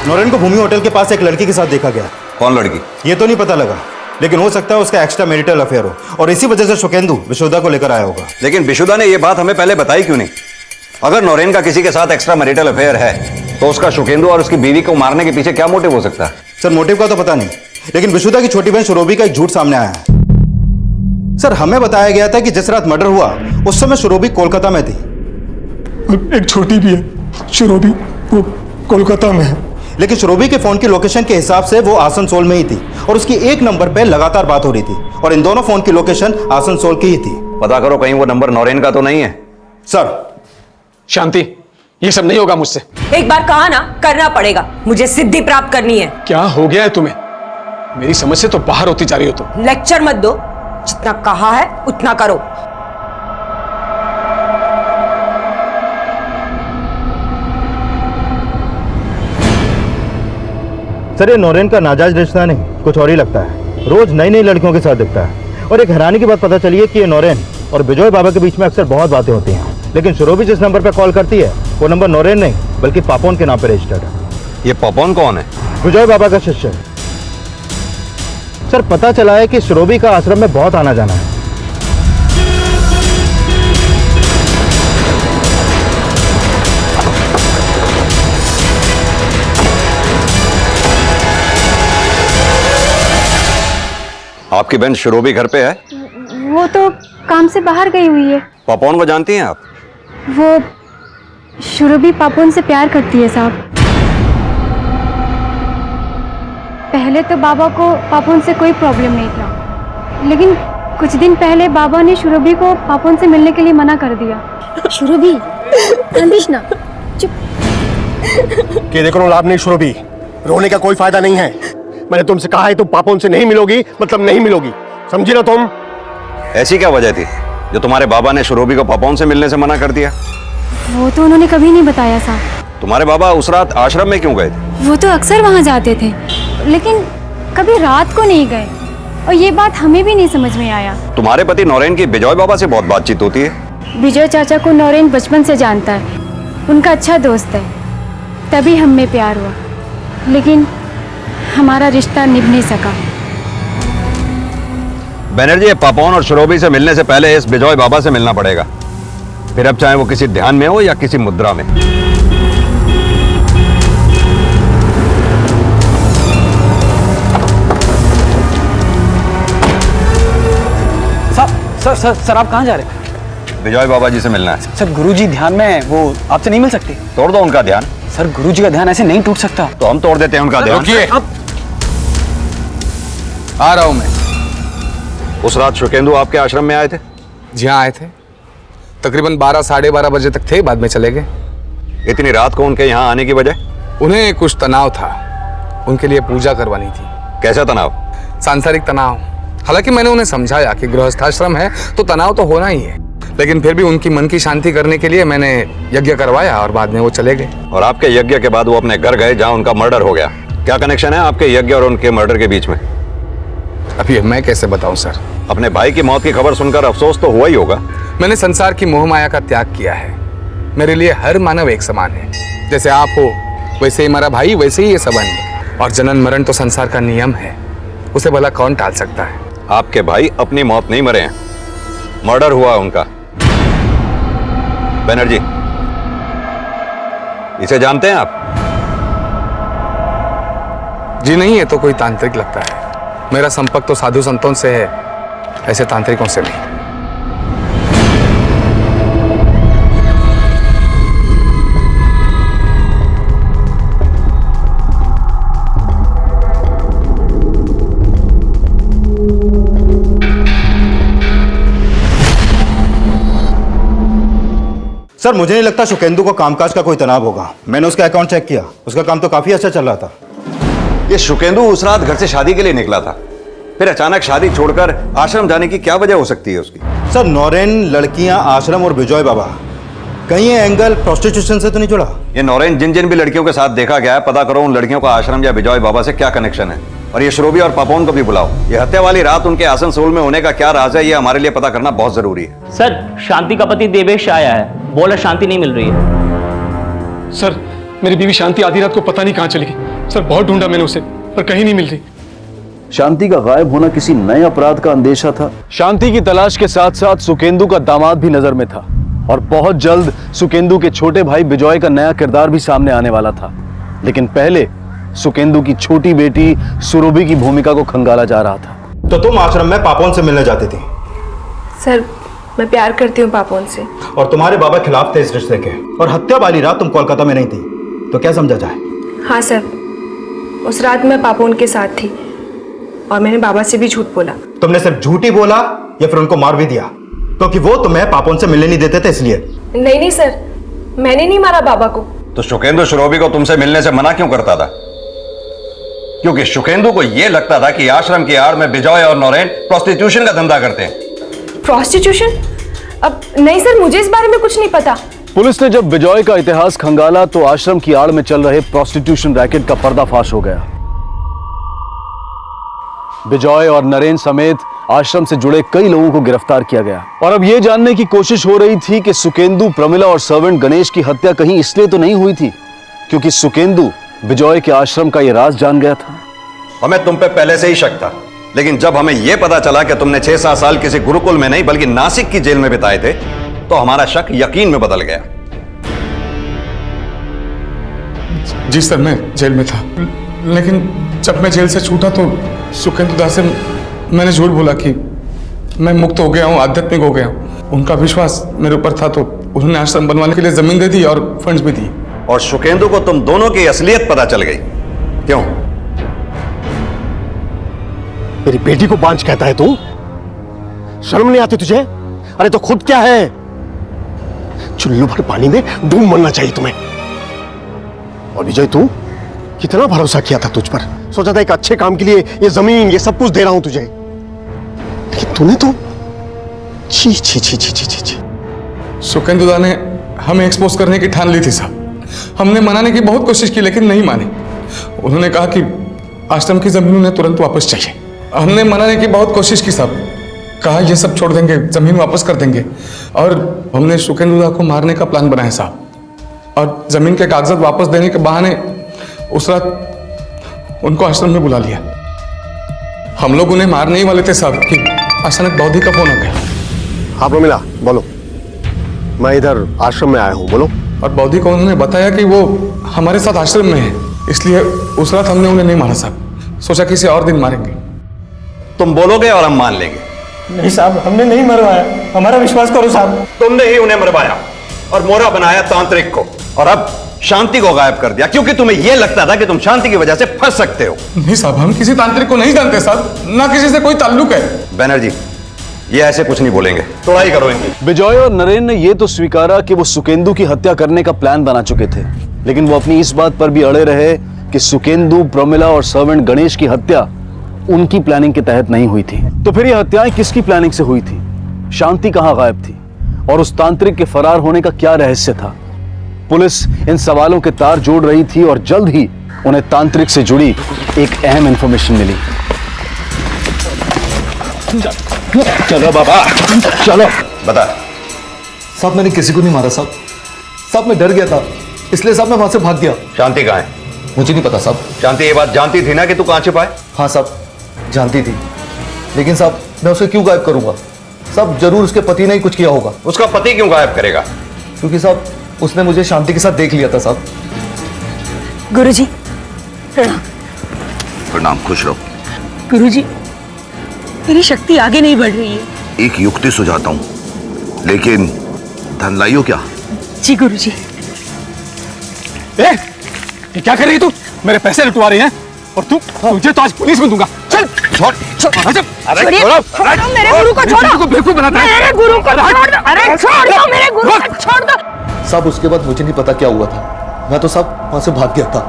Speaker 7: नौरेन को भूमि होटल के पास एक लड़की के साथ देखा गया।
Speaker 4: कौन लड़की?
Speaker 7: ये तो नहीं पता लगा, लेकिन हो सकता है उसका एक्स्ट्रा मैरिटल अफेयर हो और इसी वजह से सुकेंदु विशुदा को लेकर आया होगा।
Speaker 4: लेकिन विशुदा ने यह बात हमें पहले बताई क्यों नहीं? अगर नौरेन का किसी के साथ एक्स्ट्रा मैरिटल अफेयर है तो उसका सुकेंदु और उसकी बीवी को मारने के पीछे क्या मोटिव हो सकता है?
Speaker 7: सर, मोटिव का तो पता नहीं, लेकिन विशुदा की छोटी बहन शुरोभी का एक झूठ सामने आया है। सर, हमें बताया गया था कि जिस रात मर्डर हुआ उस समय शुरोभी कोलकाता में थी।
Speaker 12: एक छोटी भी है, शुरोभी, वो कोलकाता में है।
Speaker 7: लेकिन शुरोभी के फोन की लोकेशन के हिसाब से वो आसनसोल में ही थी और उसकी एक नंबर पे लगातार बात हो रही थी और इन दोनों फोन की लोकेशन आसनसोल की ही थी।
Speaker 4: पता करो कहीं वो नंबर नौरेन का तो नहीं है।
Speaker 7: सर,
Speaker 12: शांति, ये सब नहीं होगा मुझसे।
Speaker 11: एक बार कहा ना, करना पड़ेगा। मुझे सिद्धि प्राप्त करनी है।
Speaker 12: क्या हो गया है तुम्हें? मेरी समझ से तो बाहर होती जा रही हो तुम।
Speaker 11: लेक्चर मत दो, जितना कहा है उतना करो।
Speaker 7: सर, ये नौरेन का नाजायज रिश्ता नहीं, कुछ और ही लगता है। रोज नई नई लड़कियों के साथ दिखता है और एक हैरानी की बात पता चली है कि ये नौरेन और बिजॉय बाबा के बीच में अक्सर बहुत बातें होती हैं, लेकिन शुरोभी जिस नंबर पर कॉल करती है वो नंबर नौरेन नहीं बल्कि पापोन के नाम पर रजिस्टर्ड है।
Speaker 4: ये पापोन कौन है?
Speaker 7: बिजॉय बाबा का शिष्य। सर, पता चला है कि शुरोभी का आश्रम में बहुत आना जाना है।
Speaker 4: आपकी बहन शुरोभी घर पे है?
Speaker 6: वो तो काम से बाहर गई हुई है।
Speaker 4: पापोन को जानती हैं आप?
Speaker 6: वो शुरोभी पापोन से प्यार करती है साहब। पहले तो बाबा को पापोन से कोई प्रॉब्लम नहीं था, लेकिन कुछ दिन पहले बाबा ने शुरोभी को पापोन से मिलने के लिए मना कर दिया।
Speaker 13: शुरोभी, ना चुप।
Speaker 3: कि देखो लाभ नहीं शुरोभी, रोने का कोई फायदा नहीं है। मैंने तुमसे कहा है तुम पापों से नहीं मिलोगी, मतलब नहीं मिलोगी, समझी ना तुम?
Speaker 4: ऐसी क्या वजह थी जो तुम्हारे बाबा ने शुरोभी को पापोन से मिलने से मना कर दिया?
Speaker 6: वो तो उन्होंने कभी नहीं बताया साहब।
Speaker 4: तुम्हारे बाबा उस रात आश्रम में क्यों गए थे?
Speaker 6: वो तो अक्सर वहाँ जाते थे, लेकिन कभी रात को नहीं गए और ये बात हमें भी नहीं समझ में आया।
Speaker 4: तुम्हारे पति नौरेन की बिजॉय बाबा से बहुत बातचीत होती है।
Speaker 6: विजय चाचा को नौरेन बचपन से जानता है, उनका अच्छा दोस्त है, तभी हम में प्यार हुआ, लेकिन हमारा रिश्ता निभ नहीं सका।
Speaker 4: बनर्जी, पापोन और शुरोभी से मिलने से पहले इस बिजॉय बाबा से मिलना पड़ेगा, फिर अब चाहे वो किसी ध्यान में हो या किसी मुद्रा में।
Speaker 14: सर आप कहाँ जा रहे हैं?
Speaker 4: बिजॉय बाबा जी से मिलना है।
Speaker 14: सर गुरुजी ध्यान में है, वो आपसे नहीं मिल सकते?
Speaker 4: तोड़ दो उनका ध्यान।
Speaker 14: सर गुरुजी का ध्यान ऐसे नहीं टूट सकता।
Speaker 4: तो हम तोड़ देते हैं उनका ध्यान।
Speaker 5: रुकिए, आ रहा हूं मैं।
Speaker 4: उस रात शुकेंदु आपके आश्रम में आए थे?
Speaker 5: जी हाँ, आए थे। तकरीबन 12 साढ़े 12 बजे तक थे, बाद में चले गए।
Speaker 4: इतनी रात को उनके यहाँ आने की वजह?
Speaker 5: उन्हें कुछ तनाव था, उनके लिए पूजा करवानी थी।
Speaker 4: कैसा तनाव?
Speaker 5: सांसारिक तनाव। हालांकि मैंने उन्हें समझाया कि गृहस्थाश्रम है तो तनाव तो होना ही है, लेकिन फिर भी उनकी मन की शांति करने के लिए मैंने यज्ञ करवाया और बाद में वो चले गए।
Speaker 4: और आपके यज्ञ के बाद वो अपने घर गए जहाँ उनका मर्डर हो गया। क्या कनेक्शन है आपके यज्ञ और उनके मर्डर के बीच में?
Speaker 5: अभी मैं कैसे बताऊं सर?
Speaker 4: अपने भाई की मौत की खबर सुनकर अफसोस तो हुआ ही होगा।
Speaker 5: मैंने संसार की मोह माया का त्याग किया है। मेरे लिए हर मानव एक समान है। जैसे आप हो वैसे ही मेरा भाई, वैसे ही ये सब अन्य। और जनन मरण तो संसार का नियम है, उसे भला कौन टाल सकता है?
Speaker 4: आपके भाई अपनी मौत नहीं मरे हैं, मर्डर हुआ उनका। बनर्जी, इसे जानते हैं आप?
Speaker 5: जी नहीं, है तो कोई तांत्रिक लगता है। मेरा संपर्क तो साधु संतों से है, ऐसे तांत्रिकों से नहीं।
Speaker 7: सर मुझे नहीं लगता शुकेंदु को कामकाज का कोई तनाव होगा। मैंने उसका अकाउंट चेक किया, उसका काम तो काफी अच्छा चल रहा था।
Speaker 4: ये शुकेंदु उस रात घर से शादी के लिए निकला था, फिर अचानक शादी छोड़कर आश्रम जाने की क्या वजह हो सकती है उसकी?
Speaker 7: सर नौरेन, लड़कियां, आश्रम और विजय बाबा, कहीं ये एंगल प्रोस्टिट्यूशन से तो नहीं जुड़ा?
Speaker 4: ये नौरेन जिन जिन भी लड़कियों के साथ देखा गया है, पता करो उन लड़कियों का आश्रम या विजय बाबा से क्या कनेक्शन है। और ये श्रोबी और पापोन को भी बुलाओ। ये हत्या वाली रात उनके आसनसोल में होने का क्या राज है, ये हमारे लिए पता करना बहुत जरूरी है।
Speaker 9: सर शांति का पति देवेश आया है, बोला शांति नहीं मिल रही है।
Speaker 12: सर मेरी बीवी शांति आधी रात को पता नहीं कहाँ चली गई। सर बहुत ढूंढा मैंने उसे, पर कहीं नहीं मिल रही।
Speaker 1: शांति का गायब होना किसी नए अपराध का अंदेशा था। शांति की तलाश के साथ साथ सुकेंदु का दामाद भी नजर में था, और बहुत जल्द सुकेंदु के छोटे भाई विजय का नया किरदार भी सामने आने वाला था। लेकिन पहले सुकेंदु की छोटी बेटी सुरभि की भूमिका को खंगाला जा रहा था।
Speaker 7: तो तुम आश्रम में पापोन से मिलने जाती थी?
Speaker 16: सर मैं प्यार करती हूँ पापोन से।
Speaker 7: और तुम्हारे बाबा खिलाफ थे इस रिश्ते के, और हत्या वाली रात तुम कोलकाता में नहीं थी, तो क्या समझा जाए?
Speaker 16: हाँ सर, उस रात मैं पापोन के साथ थी और मैंने बाबा से भी झूठ बोला।
Speaker 7: तुमने सिर्फ झूठ ही बोला या फिर उनको मार भी दिया? क्योंकि वो तुम्हें पापोन से मिलने नहीं देते थे इसलिए।
Speaker 16: नहीं सर, मैंने नहीं मारा बाबा को।
Speaker 4: तो शुकेंदु श्रोबी को तुमसे मिलने से मना क्यों करता था? क्योंकि शुकेंदु को यह लगता था कि आश्रम की आड़ में विजय और नौरेन प्रोस्टिट्यूशन का धंधा करते हैं।
Speaker 16: प्रोस्टिट्यूशन? अब नहीं सर, मुझे इस बारे में कुछ नहीं पता।
Speaker 1: पुलिस ने जब विजय का इतिहास खंगाला तो आश्रम की आड़ में चल रहे प्रोस्टिट्यूशन रैकेट का पर्दाफाश हो गया। विजय और नरेन समेत आश्रम से जुड़े कई लोगों को गिरफ्तार किया गया, और अब यह जानने की कोशिश हो रही थी कि सुकेंदु, प्रमिला और सर्वेंट गणेश की हत्या कहीं इसलिए तो नहीं हुई थी क्योंकि सुकेंदु विजय के आश्रम का यह राज जान गया था।
Speaker 4: हमें तुम पे पहले से ही शक था, लेकिन जब हमें यह पता चला कि तुमने 6-7 साल किसी गुरुकुल में नहीं बल्कि नासिक की जेल में बिताए थे, तो हमारा शक यकीन में बदल गया।
Speaker 5: जी सर, मैं जेल में था, लेकिन जब मैं जेल से छूटा तो सुकेंदु दास से मैंने झूठ बोला कि मैं मुक्त हो गया हूँ, आध्यात्मिक हो गया हूँ। उनका विश्वास मेरे ऊपर था तो उन्होंने आश्रम बनवाने के लिए जमीन दे दी और फंड्स भी दिए।
Speaker 4: और शुकेंदु को तुम दोनों की असलियत पता चल गई। क्यों?
Speaker 3: मेरी बेटी को बांझ कहता है तू? शर्म नहीं आती तुझे? अरे तो खुद क्या है? चुल्लू भर पानी में डूब मरना चाहिए तुम्हें। और विजय, तू कितना भरोसा किया था तुझ पर, सोचा था एक अच्छे काम के लिए ये जमीन, ये सब कुछ दे रहा हूं तुझे, लेकिन तूने तो छी छी छी छी छी छी।
Speaker 5: सुकेंदु दा ने हमें एक्सपोज करने की ठान ली थी साहब। हमने मनाने की बहुत कोशिश की लेकिन नहीं माने। उन्होंने कहा कि आश्रम की जमीन उन्हें तुरंत वापस चाहिए। हमने मनाने की बहुत कोशिश की साहब, कहा ये सब छोड़ देंगे, जमीन वापस कर देंगे, और हमने शुकेंदु दा को मारने का प्लान बनाया साहब। और जमीन के कागजात वापस देने के बहाने उस रात उनको आश्रम में बुला लिया। हम लोग उन्हें मारने ही वाले थे साहब कि अचानक बौद्धि का फोन आ गया।
Speaker 3: हाँ प्रमिला, बोलो। मैं इधर आश्रम में आया हूँ, बोलो।
Speaker 5: और बौद्धि को उन्होंने बताया कि वो हमारे साथ आश्रम में है, इसलिए उस रात हमने उन्हें नहीं मारा साहब, सोचा किसी और दिन मारेंगे।
Speaker 4: तुम बोलोगे और हम मान लेंगे।
Speaker 17: नहीं साहब, हमने नहीं मरवाया, हमारा विश्वास करो साहब।
Speaker 4: तुमने ही उन्हें मरवाया और मोहरा बनाया तांत्रिक को, और अब शांति को गायब कर दिया क्योंकि तुम्हें यह लगता था कि तुम शांति की वजह से फंस सकते हो।
Speaker 12: नहीं साहब, हम किसी तांत्रिक को नहीं जानते साहब, ना किसी से कोई ताल्लुक है।
Speaker 4: बैनर्जी, ये ऐसे कुछ नहीं बोलेंगे, तोड़ाई करो इनकी।
Speaker 1: विजय और नरेन ने यह तो स्वीकारा कि वो सुकेंदु की हत्या करने का प्लान बना चुके थे, लेकिन वो अपनी इस बात पर भी अड़े रहे कि सुकेंदु, प्रमिला और सर्वेंट गणेश की हत्या उनकी प्लानिंग के तहत नहीं हुई थी। तो फिर ये हत्याएं किसकी प्लानिंग से हुई थी? शांति कहां गायब थी? और उस तांत्रिक के फरार होने का क्या रहस्य था? पुलिस इन सवालों के तार जोड़ रही थी और जल्द ही उन्हें तांत्रिक से जुड़ी एक अहम इंफॉर्मेशन मिली।
Speaker 5: चलो बाबा, चलो।
Speaker 4: बता।
Speaker 5: साहब मैंने किसी को नहीं मारा साहब। साहब मैं डर गया था, इसलिए साहब मैं वहां से भाग गया।
Speaker 4: शांति कहाँ है?
Speaker 5: मुझे नहीं पता साहब।
Speaker 4: शांति ये बात जानती थी ना कि तू कहां छिपा है?
Speaker 5: हाँ साहब, जानती थी, लेकिन साहब मैं उसे क्यों गायब करूंगा? साहब जरूर उसके पति ने ही कुछ किया होगा।
Speaker 4: उसका पति क्यों गायब करेगा?
Speaker 5: क्योंकि साहब उसने मुझे शांति के साथ देख लिया था साहब।
Speaker 11: गुरुजी प्रणाम।
Speaker 18: प्रणाम, खुश रहो।
Speaker 11: गुरुजी, मेरी शक्ति आगे नहीं बढ़ रही है।
Speaker 18: एक युक्ति सुझाता हूं, लेकिन धन लाइयो क्या?
Speaker 11: जी गुरुजी।
Speaker 12: ये क्या कर रही तू? मेरे पैसे लुटवा रही है और तुझे तो आज पुलिस में दूंगा। चल छोड़ छोड़।
Speaker 11: अरे छोड़ो मेरे गुरु को, छोड़ो।
Speaker 12: को बेवकूफ बनाता है।
Speaker 11: मेरे गुरु को छोड़ दो। अरे छोड़ दो मेरे गुरु को, छोड़ दो।
Speaker 5: साहब उसके बाद मुझे नहीं पता क्या हुआ था, मैं तो साहब वहां से भाग गया था।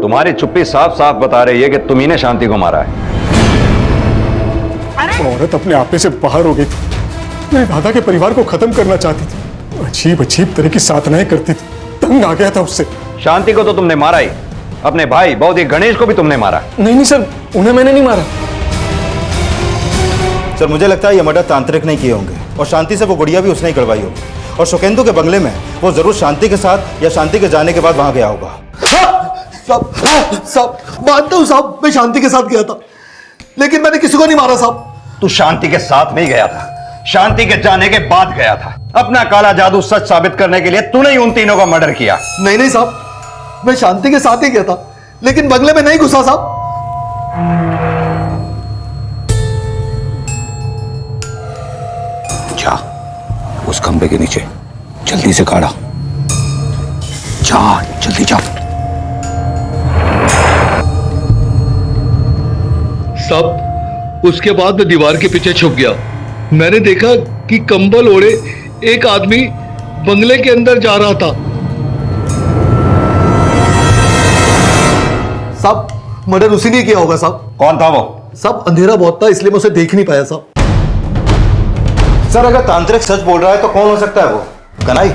Speaker 4: तुम्हारी चुप्पी साफ साफ बता रही है कि तुम ही ने शांति को मारा है।
Speaker 3: औरत अपने आपे से बाहर हो गई थी, मेरे दादा के परिवार को खत्म करना चाहती थी, अजीब अजीब तरह की साधनाएं करती थी, तंग आ गया था उससे।
Speaker 4: शांति को तो तुमने मारा ही, अपने भाई बौद्धिक गणेश को भी तुमने मारा।
Speaker 12: नहीं सर, उन्हें मैंने नहीं मारा।
Speaker 7: सर मुझे लगता है ये मर्डर तांत्रिक नहीं किए होंगे और शांति से वो गुड़िया भी उसने ही करवाई होगी, और सुकेंदु के बंगले में वो जरूर शांति के साथ या शांति के जाने के बाद वहां गया होगा।
Speaker 5: साहब मानता हूं साहब, मैं शांति के साथ गया था, लेकिन मैंने किसी को नहीं मारा साहब।
Speaker 4: तू शांति के साथ नहीं गया था, शांति के जाने के बाद गया था। अपना काला जादू सच साबित करने के लिए तूने ही उन तीनों का मर्डर किया।
Speaker 5: नहीं साहब, मैं शांति के साथ ही गया था, लेकिन बंगले में नहीं घुसा साहब।
Speaker 18: जा उस खंबे के नीचे जल्दी से काढ़ा, जा जल्दी जा।
Speaker 19: साहब उसके बाद मैं दीवार के पीछे छुप गया। मैंने देखा कि कंबल ओढ़े एक आदमी बंगले के अंदर जा रहा था।
Speaker 5: साहब मर्डर उसी ने किया होगा साहब।
Speaker 4: कौन था वो?
Speaker 5: साहब अंधेरा बहुत था, इसलिए मैं उसे देख नहीं पाया साहब।
Speaker 7: सर अगर तांत्रिक सच बोल रहा है तो कौन हो सकता है वो? कन्हई?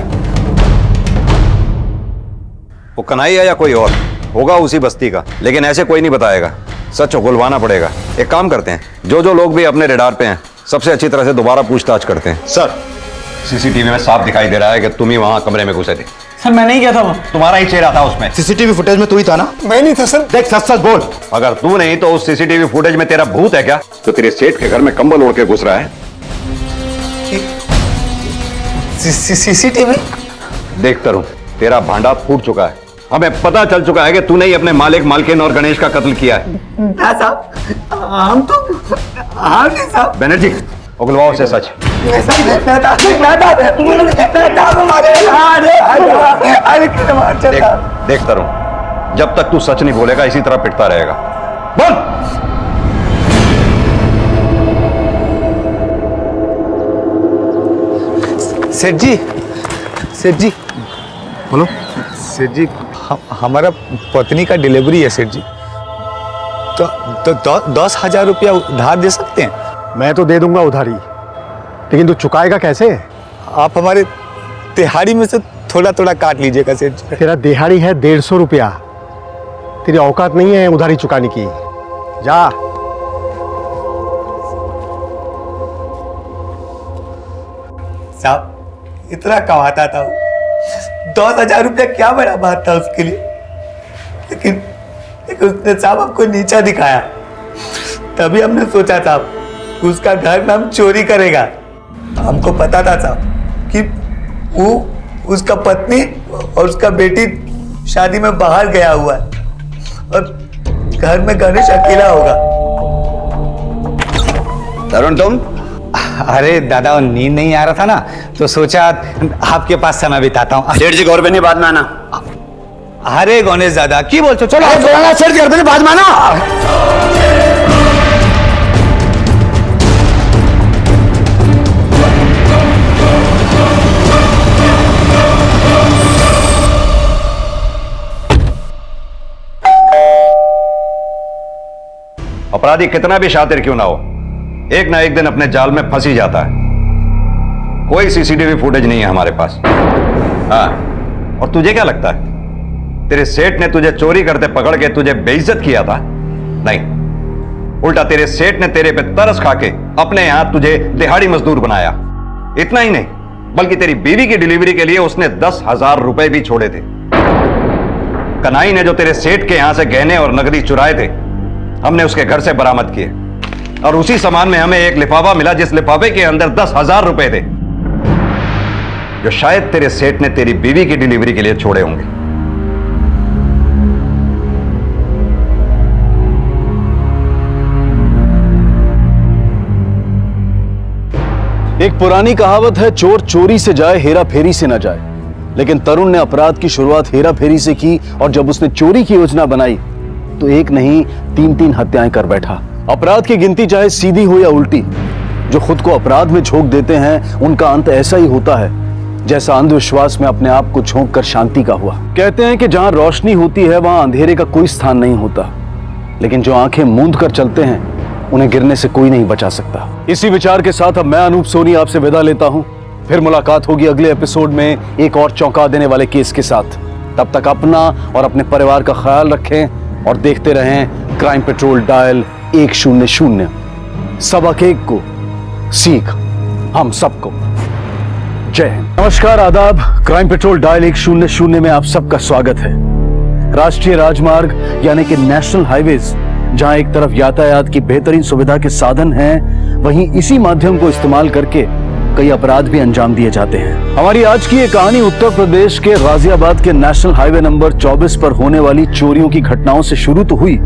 Speaker 4: वो कन्हई है या कोई और होगा उसी बस्ती का, लेकिन ऐसे कोई नहीं बताएगा, सच उगलवाना पड़ेगा। एक काम करते हैं, जो लोग भी अपने रेडार पे हैं सबसे अच्छी तरह से दोबारा पूछताछ करते हैं।
Speaker 7: सर
Speaker 4: सीसीटीवी में साफ दिखाई दे रहा है कि तुम ही वहां कमरे में घुसे थे।
Speaker 12: सर मैं नहीं गया था, वो
Speaker 4: तुम्हारा ही चेहरा था उसमें।
Speaker 7: सीसीटीवी फुटेज में तू ही था ना?
Speaker 3: मैं नहीं था सर।
Speaker 7: देख सच सच बोल।
Speaker 4: अगर तू नहीं तो उस सीसीटीवी फुटेज में तेरा भूत है क्या, तो तेरे सेठ के घर में कंबल ओढ़ के घुस रहा है?
Speaker 5: सीसीटीवी?
Speaker 4: देख तरुण, तेरा भांडा फूट चुका है। हमें पता चल चुका है कि तूने ही अपने मालिक, मालकिन और गणेश का कत्ल किया है।
Speaker 5: हम तो साहब।
Speaker 4: बनर्जी उगलवाओ से सच। देख तरुण, जब तक तू सच नहीं बोलेगा इसी तरह पिटता रहेगा। बोल।
Speaker 5: सेठ जी
Speaker 3: बोलो।
Speaker 5: सेठ जी हमारा पत्नी का डिलीवरी है सेठ जी, तो 10,000 रुपया उधार दे सकते हैं?
Speaker 3: मैं तो दे दूंगा उधारी, लेकिन तू चुकाएगा कैसे?
Speaker 5: आप हमारे दिहाड़ी में से थोड़ा थोड़ा काट लीजिएगा सेठ जी।
Speaker 3: तेरा दिहाड़ी है 150 रुपया, तेरी औकात नहीं है उधारी चुकाने की। जा।
Speaker 5: साहब इतना कमाता था, 10,000 रुपया क्या बड़ा बात था उसके लिए, लेकिन उसने साहब हमको नीचा दिखाया। तभी हमने सोचा साहब उसका घर में हम चोरी करेगा। हमको पता था साहब कि वो उसका पत्नी और उसका बेटी शादी में बाहर गया हुआ है और घर में गणेश अकेला होगा।
Speaker 4: तरुण तुम?
Speaker 5: अरे दादा वो नींद नहीं आ रहा था ना, तो सोचा आपके पास समय बिताता हूँ।
Speaker 10: सेठ जी घर पे नहीं, बाद में आना।
Speaker 5: अरे गणेश दादा की बोलते हो? चलो
Speaker 10: सेठ जी घर पे नहीं, बाद में आना।
Speaker 4: अपराधी कितना भी शातिर क्यों ना हो, एक ना एक दिन अपने जाल में फंस ही जाता है। कोई सीसीटीवी फुटेज नहीं है हमारे पास। हाँ, और तुझे क्या लगता है तेरे सेठ ने तुझे चोरी करते पकड़ के तुझे बेइज्जत किया था? नहीं, उल्टा तेरे सेठ ने तेरे पे तरस खा के अपने यहां तुझे दिहाड़ी मजदूर बनाया। इतना ही नहीं, बल्कि तेरी बीवी की डिलीवरी के लिए उसने 10,000 रुपए भी छोड़े थे। कन्हई ने जो तेरे सेठ के यहां से गहने और नकदी चुराए थे, हमने उसके घर से बरामद किए, और उसी सामान में हमें एक लिफाफा मिला जिस लिफाफे के अंदर 10,000 रुपए थे, जो शायद तेरे सेठ ने तेरी बीवी की डिलीवरी के लिए छोड़े होंगे।
Speaker 1: एक पुरानी कहावत है, चोर चोरी से जाए हेरा फेरी से न जाए। लेकिन तरुण ने अपराध की शुरुआत हेरा फेरी से की, और जब उसने चोरी की योजना बनाई तो एक नहीं 3-3 हत्याएं कर बैठा। अपराध की गिनती चाहे सीधी हो या उल्टी, जो खुद को अपराध में झोंक देते हैं उनका अंत ऐसा ही होता है जैसा अंधविश्वास में अपने आप को झोंक कर शांति का हुआ। कहते हैं कि जहां रोशनी होती है वहां अंधेरे का कोई स्थान नहीं होता, लेकिन जो आंखें मूंद कर चलते हैं उन्हें गिरने से कोई नहीं बचा सकता। इसी विचार के साथ अब मैं अनूप सोनी आपसे विदा लेता हूं। फिर मुलाकात होगी अगले एपिसोड में एक और चौंका देने वाले केस के साथ। तब तक अपना और अपने परिवार का ख्याल रखें और देखते रहें क्राइम पेट्रोल डायल 100। सबक एक को सीख हम सबको। जय हिंद। नमस्कार, आदाब। क्राइम पेट्रोल डायल 100 में आप सबका स्वागत है। राष्ट्रीय राजमार्ग यानी कि नेशनल हाईवेज, जहां एक तरफ यातायात की बेहतरीन सुविधा के साधन हैं, वहीं इसी माध्यम को इस्तेमाल करके कई अपराध भी अंजाम दिए जाते हैं। हमारी आज की ये कहानी उत्तर प्रदेश के गाजियाबाद के नेशनल हाईवे नंबर 24 पर होने वाली चोरियों की घटनाओं से शुरू तो हुई,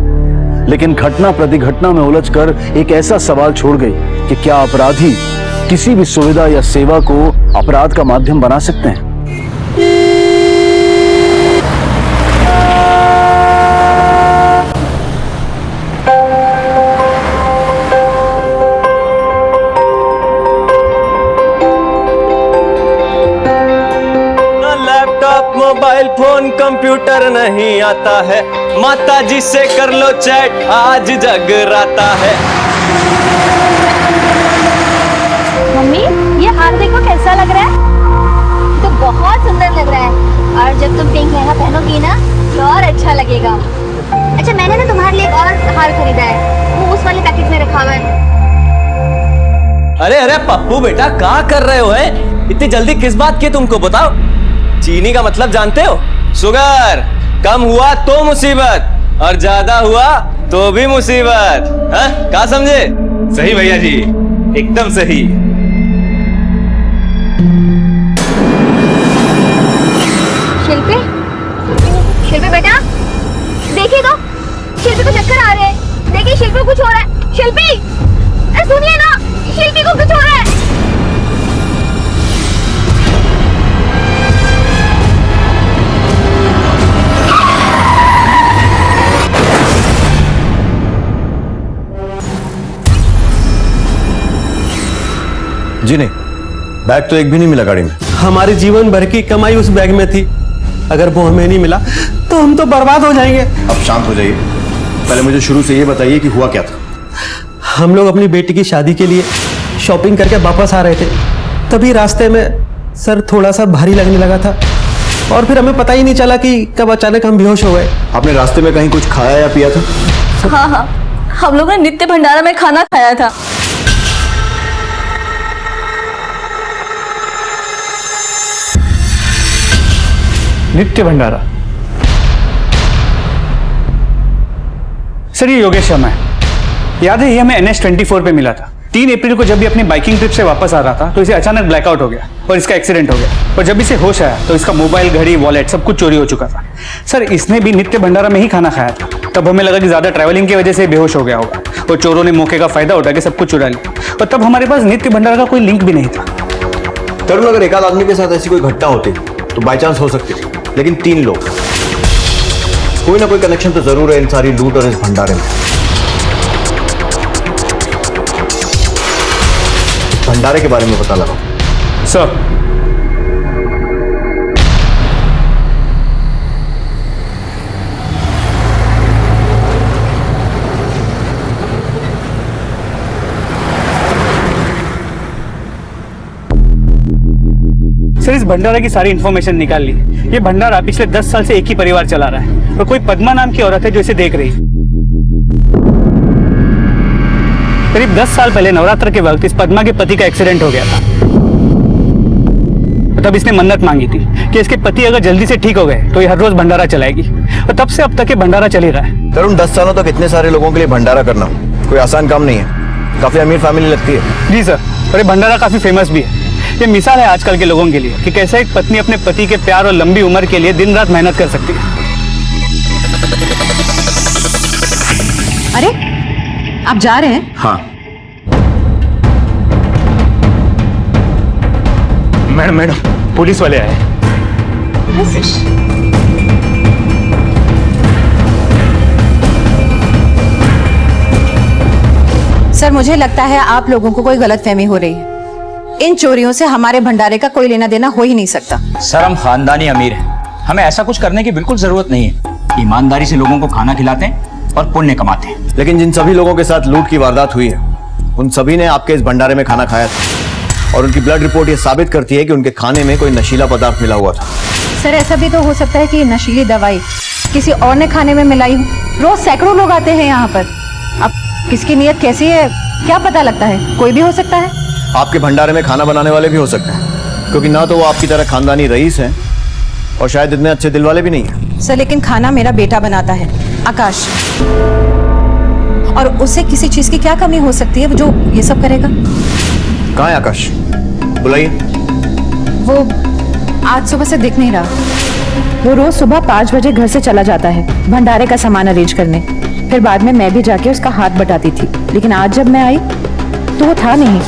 Speaker 1: लेकिन घटना प्रतिघटना में उलझकर एक ऐसा सवाल छोड़ गई कि क्या अपराधी किसी भी सुविधा या सेवा को अपराध का माध्यम बना सकते हैं?
Speaker 20: मोबाइल फोन कंप्यूटर नहीं आता है, माता जी से कर लो चैट, आज जगराता है।
Speaker 2: मम्मी, ये हाथ देखो कैसा लग रहा है? तो बहुत सुंदर लग रहा है, और जब तुम पिंक लहंगा पहनोगी ना तो और अच्छा लगेगा। अच्छा, मैंने ना तुम्हारे लिए और हार खरीदा है, वो उस वाले पैकेट में रखा हुआ है।
Speaker 20: अरे अरे पप्पू बेटा, क्या कर रहे हो? है इतनी जल्दी किस बात की, तुमको बताओ। चीनी का मतलब जानते हो? शुगर। कम हुआ तो मुसीबत, और ज्यादा हुआ तो भी मुसीबत। हाँ, क्या समझे?
Speaker 15: सही भैया जी, एकदम सही।
Speaker 2: शिल्पी, शिल्पी बेटा देखिए तो, शिल्पी को चक्कर आ रहे हैं। देखिए शिल्पी को कुछ हो रहा है। शिल्पी, अरे सुनिए ना, शिल्पी को कुछ हो रहा है।
Speaker 3: जी नहीं, बैग तो एक भी नहीं मिला गाड़ी में।
Speaker 20: हमारे जीवन भर की कमाई उस बैग में थी, अगर वो हमें नहीं मिला तो हम तो बर्बाद हो जाएंगे।
Speaker 3: अब शांत हो जाइए, पहले मुझे शुरू से ये बताइए कि हुआ क्या था।
Speaker 20: हम लोग अपनी बेटी की शादी के लिए शॉपिंग करके वापस आ रहे थे, तभी रास्ते में सर थोड़ा सा भारी लगने लगा था, और फिर हमें पता ही नहीं चला कि कब अचानक हम बेहोश हो गए।
Speaker 3: आपने रास्ते में कहीं कुछ खाया या पिया था?
Speaker 11: हाँ हाँ, हम लोगों ने नित्य भंडारा में खाना खाया था।
Speaker 12: नित्य भंडारा? सर ये योगेश शर्मा है। याद है, ये हमें NH24 पे मिला था। 3 अप्रैल को जब भी अपनी बाइकिंग ट्रिप से वापस आ रहा था तो इसे अचानक ब्लैकआउट हो गया और इसका एक्सीडेंट हो गया। और जब इसे होश आया तो इसका मोबाइल, घड़ी, वॉलेट सब कुछ चोरी हो चुका था। सर इसने भी नित्य भंडारा में ही खाना खाया था। तब हमें लगा कि ज्यादा ट्रैवलिंग की वजह से बेहोश हो गया होगा,
Speaker 14: और चोरों ने मौके का फायदा उठा के सब कुछ चुरा लिया। और तब हमारे पास नित्य भंडारा का कोई लिंक भी नहीं था।
Speaker 20: तरुण, अगर एक आध आदमी के साथ ऐसी कोई घटना होती तो बाई चांस हो सकती थी, लेकिन 3 लोग, कोई ना कोई कनेक्शन तो जरूर है इन सारी लूट और इस भंडारे में। भंडारे के बारे में पता लगाओ।
Speaker 14: सर, इस भंडारा की सारी इंफॉर्मेशन निकाल ली। ये भंडारा पिछले 10 साल से एक ही परिवार चला रहा है और कोई पद्मा नाम की औरत है जो इसे देख रही है। करीब 10 साल पहले नवरात्र के वक्त इस पद्मा के पति का एक्सीडेंट हो गया था। तब इसने मन्नत मांगी थी कि इसके पति अगर जल्दी से ठीक हो गए तो ये हर रोज भंडारा चलाएगी, और तब से अब तक ये भंडारा चल ही रहा है।
Speaker 20: तरुण, 10 सालों तक इतने सारे लोगों के लिए भंडारा करना कोई आसान काम नहीं है। काफी अमीर फैमिली लगती है।
Speaker 14: जी सर, और ये भंडारा काफी फेमस भी है। ये मिसाल है आजकल के लोगों के लिए कि कैसे एक पत्नी अपने पति के प्यार और लंबी उम्र के लिए दिन रात मेहनत कर सकती है।
Speaker 11: अरे, आप जा रहे हैं?
Speaker 5: हाँ मैडम, पुलिस वाले आए।
Speaker 11: सर, मुझे लगता है आप लोगों को कोई गलतफहमी हो रही है। इन चोरियों से हमारे भंडारे का कोई लेना देना हो ही नहीं सकता।
Speaker 15: सर, हम खानदानी अमीर हैं, हमें ऐसा कुछ करने की बिल्कुल जरूरत नहीं है। ईमानदारी से लोगों को खाना खिलाते हैं और पुण्य कमाते हैं।
Speaker 20: लेकिन जिन सभी लोगों के साथ लूट की वारदात हुई है, उन सभी ने आपके इस भंडारे में खाना खाया था, और उनकी ब्लड रिपोर्ट ये साबित करती है कि उनके खाने में कोई नशीला पदार्थ मिला हुआ था।
Speaker 11: सर, ऐसा भी तो हो सकता है कि ये नशीली दवाई किसी और ने खाने में मिलाई हो। रोज सैकड़ों लोग आते हैं यहाँ पर। अब किसकी नीयत कैसी है क्या पता लगता है, कोई भी हो सकता है।
Speaker 20: आपके भंडारे में खाना बनाने वाले भी हो सकते हैं, क्योंकि ना तो वो आपकी तरह खानदानी रईस हैं और शायद इतने अच्छे दिल वाले भी नहीं हैं।
Speaker 11: सर, लेकिन खाना मेरा बेटा बनाता है, आकाश, और उसे किसी चीज की क्या कमी हो सकती है जो ये सब करेगा।
Speaker 20: कहाँ है आकाश? बुलाइए।
Speaker 11: वो आज सुबह से दिख नहीं रहा। वो रोज सुबह 5 बजे घर से चला जाता है भंडारे का सामान अरेंज करने। फिर बाद में मैं भी जाके उसका हाथ बटाती थी, लेकिन आज जब मैं आई तो वो था नहीं।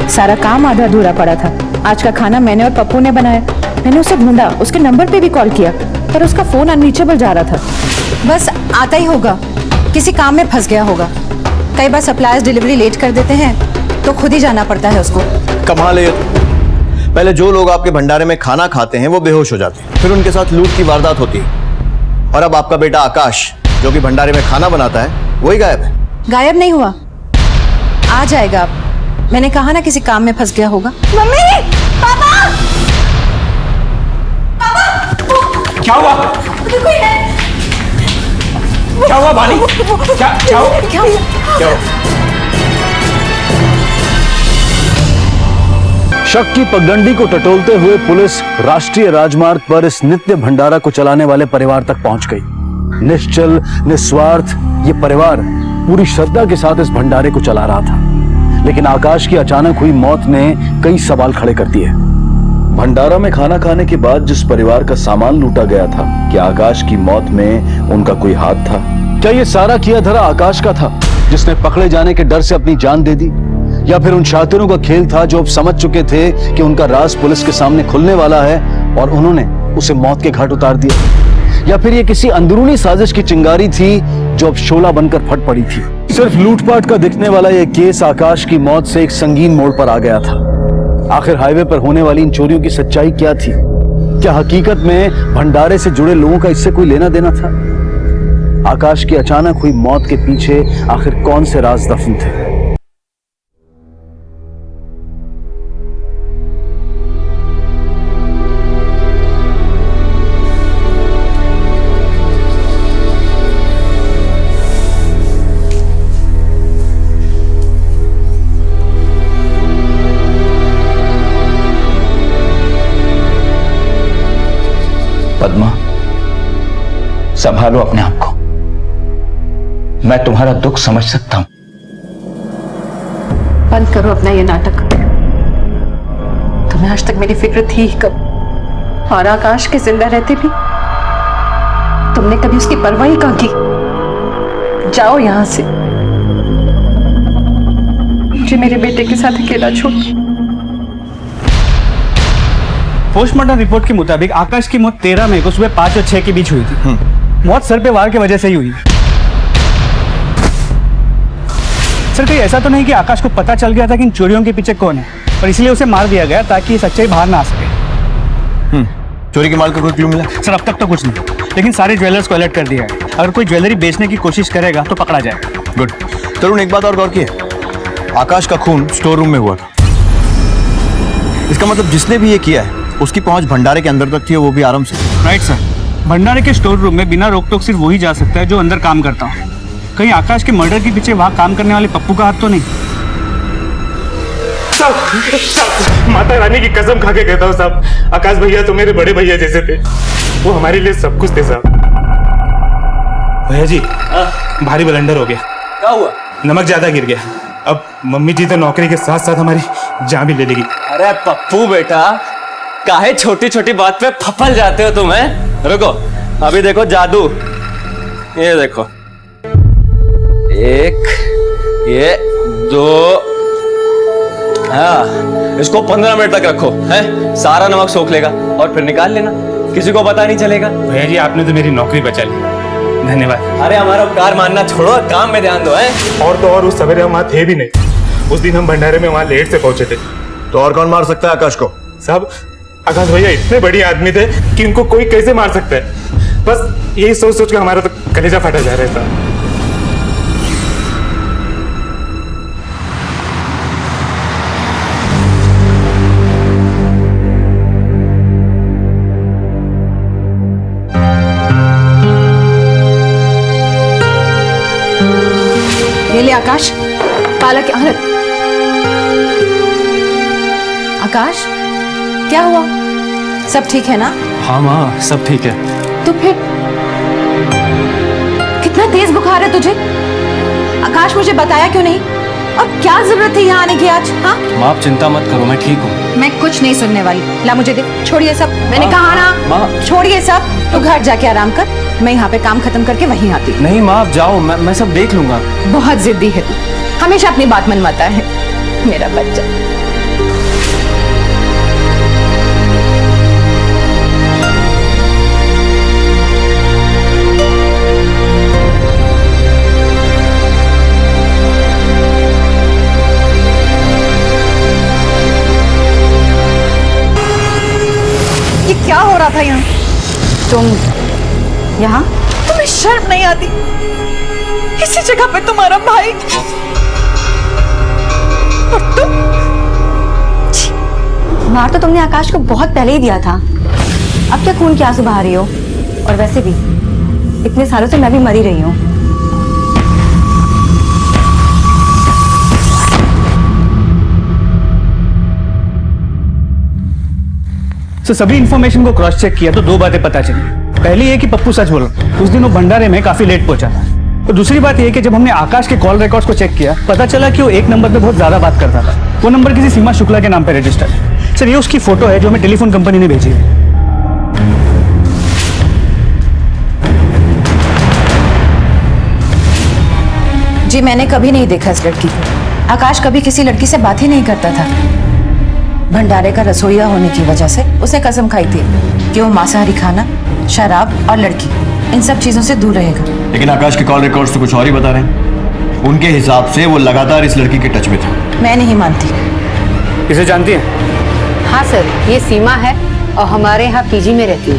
Speaker 11: सारा काम आधा अधूरा पड़ा था। आज का खाना मैंने और पप्पू ने बनाया। मैंने उसे ढूंढा, उसके नंबर पे भी कॉल किया, पर उसका फोन अनरीचेबल जा रहा था। बस आता ही होगा, किसी काम में फंस गया होगा। कई बार सप्लायर्स डिलीवरी लेट कर देते हैं तो खुद ही जाना पड़ता है उसको।
Speaker 20: कमाल है। पहले जो लोग आपके भंडारे में खाना खाते हैं वो बेहोश हो जाते हैं, फिर उनके साथ लूट की वारदात होती है, और अब आपका बेटा आकाश जो कि भंडारे में खाना बनाता है वही गायब है।
Speaker 11: गायब नहीं हुआ, आ जाएगा। अब मैंने कहा ना किसी काम में फंस गया होगा। मम्मी, पापा,
Speaker 15: क्या हुआ?
Speaker 11: कोई है।
Speaker 15: क्या हुआ बानी? क्या हुआ?
Speaker 1: शक की पगडंडी को टटोलते हुए पुलिस राष्ट्रीय राजमार्ग पर इस नित्य भंडारा को चलाने वाले परिवार तक पहुंच गई। निश्चल निस्वार्थ ये परिवार पूरी श्रद्धा के साथ इस भंडारे को चला रहा था, लेकिन आकाश की अचानक हुई मौत ने कई सवाल खड़े कर दिए। भंडारा में खाना खाने के बाद जिस परिवार का सामान लूटा गया था, क्या आकाश की मौत में उनका कोई हाथ था? क्या ये सारा किया धरा आकाश का था, जिसने पकड़े जाने के डर से अपनी जान दे दी? या फिर उन शातिरों का खेल था जो अब समझ चुके थे कि उनका राज पुलिस के सामने खुलने वाला है और उन्होंने उसे मौत के घाट उतार दिया? या फिर ये किसी अंदरूनी साजिश की चिंगारी थी जो अब शोला बनकर फट पड़ी थी? सिर्फ लूटपाट का दिखने वाला यह केस आकाश की मौत से एक संगीन मोड़ पर आ गया था। आखिर हाईवे पर होने वाली इन चोरियों की सच्चाई क्या थी? क्या हकीकत में भंडारे से जुड़े लोगों का इससे कोई लेना देना था? आकाश की अचानक हुई मौत के पीछे आखिर कौन से राज दफन थे?
Speaker 15: पद्मा, संभालो अपने आप को। मैं तुम्हारा दुख समझ सकता हूं।
Speaker 11: बंद करो अपना ये नाटक। तुम्हें आज तक मेरी फिक्र थी ही कब? और आकाश के जिंदा रहते भी तुमने कभी उसकी परवाह ही कहाँ की? जाओ यहां से।
Speaker 16: मुझे मेरे बेटे के साथ अकेला छोड़।
Speaker 14: पोस्टमार्टम रिपोर्ट के मुताबिक आकाश की मौत 13 मई को सुबह 5 और 6 के बीच हुई थी। मौत सर पे वार की वजह से ही हुई। सर कहीं ऐसा तो नहीं कि आकाश को पता चल गया था कि इन चोरियों के पीछे कौन है और इसलिए उसे मार दिया गया ताकि ये सच्चाई बाहर ना आ सके?
Speaker 5: चोरी के माल का कोई क्लू मिला?
Speaker 14: सर अब तक तो कुछ नहीं, लेकिन सारे ज्वेलर्स को अलर्ट कर दिया है। अगर कोई ज्वेलरी बेचने की कोशिश करेगा तो पकड़ा जाएगा।
Speaker 5: गुड। तरुण, एक बात और गौर की, आकाश का खून स्टोर रूम में हुआ था। इसका मतलब जिसने भी ये किया है उसकी पहुंच भंडारे के अंदर तक थी, वो भी आराम से।
Speaker 14: राइट सर, भंडारे के स्टोर रूम में बिना रोक टोक सिर्फ वही जा सकता है जो अंदर काम करता हो। कहीं आकाश के मर्डर के पीछे वहाँ काम करने वाले पप्पू का हाथ तो नहीं?
Speaker 12: साहब, माता रानी की कसम खा के कहता हूँ साहब, आकाश भैया तो मेरे बड़े भैया जैसे थे। वो हमारे लिए सब कुछ थे साहब। भैया जी, भारी ब्लंडर हो गया।
Speaker 20: क्या हुआ?
Speaker 12: नमक ज्यादा गिर गया। अब मम्मी जी तो नौकरी के साथ साथ हमारी जान भी ले लेगी।
Speaker 20: अरे पप्पू बेटा, काहे छोटी छोटी बात पे फफल जाते हो तुम? रुको, अभी देखो जादू। ये देखो, एक, ये दो, हाँ, इसको 15 मिनट तक रखो, है? सारा नमक सोख लेगा और फिर निकाल लेना, किसी को पता नहीं चलेगा।
Speaker 12: भैया जी, आपने तो मेरी नौकरी बचा ली, धन्यवाद।
Speaker 20: अरे हमारा उपकार मानना छोड़ो, काम में ध्यान दो। है
Speaker 12: और तो और उस सवेरे हम वहाँ थे भी नहीं। उस दिन हम भंडारे में वहाँ लेट से पहुंचे थे।
Speaker 5: तो और कौन मार सकता है आकाश को?
Speaker 12: साहब, आकाश भैया इतने बड़ी आदमी थे कि इनको कोई कैसे मार सकता है। बस यही सोच सोच के हमारा तो कलेजा फटा जा रहा था।
Speaker 11: ये ले आकाश, पालक। आकाश, क्या हुआ? सब ठीक है ना?
Speaker 15: हाँ माँ, सब ठीक है।
Speaker 11: तो फिर कितना तेज बुखार है तुझे? आकाश, मुझे बताया क्यों नहीं? और क्या जरूरत थी यहाँ आने की आज? हाँ
Speaker 15: माँ, आप चिंता मत करो, मैं ठीक हूँ।
Speaker 11: मैं कुछ नहीं सुनने वाली। ला मुझे दे। छोड़िए सब, मैंने कहा ना, छोड़िए सब। तू घर जाके आराम कर, मैं यहाँ पे काम खत्म करके वहीं आती हूँ।
Speaker 15: नहीं माँ, आप जाओ, मैं सब देख लूंगा।
Speaker 11: बहुत जिद्दी है तू, हमेशा अपनी बात मनवाता है मेरा बच्चा। ये क्या हो रहा था यहाँ? तुम यहाँ? तुम्हें शर्म नहीं आती? इसी जगह पे तुम्हारा भाई और तुम?
Speaker 2: मार तो तुमने आकाश को बहुत पहले ही दिया था, अब क्या खून के आंसू बहा रही हो? और वैसे भी इतने सालों से मैं भी मरी रही हूँ।
Speaker 14: तो सभी इंफॉर्मेशन को क्रॉस चेक किया तो दो बातें पता चली। पहली ये कि पप्पू सच बोल रहा, उस दिन वो भंडारे में काफी लेट पहुंचा था। और दूसरी बात ये कि जब हमने आकाश के कॉल रिकॉर्ड्स को चेक किया, पता चला कि वो एक नंबर पे बहुत ज्यादा बात करता था। वो नंबर किसी सीमा शुक्ला के नाम पे रजिस्टर्ड है। सर, ये उसकी फोटो है जो हमें टेलीफोन कंपनी ने भेजी है।
Speaker 11: जी, मैंने कभी नहीं देखा इस लड़की को। आकाश कभी किसी लड़की से बात ही नहीं करता था। भंडारे का रसोइया होने की वजह से उसने कसम खाई थी कि वो मांसाहारी खाना, शराब और लड़की, इन सब चीजों से दूर रहेगा।
Speaker 5: लेकिन आकाश के कॉल रिकॉर्ड्स तो कुछ और ही बता रहे हैं। उनके हिसाब से वो लगातार इस लड़की के टच में था।
Speaker 11: मैं नहीं मानती।
Speaker 14: इसे जानती हैं?
Speaker 21: हाँ सर, ये सीमा है और हमारे यहाँ पीजी में रहती है।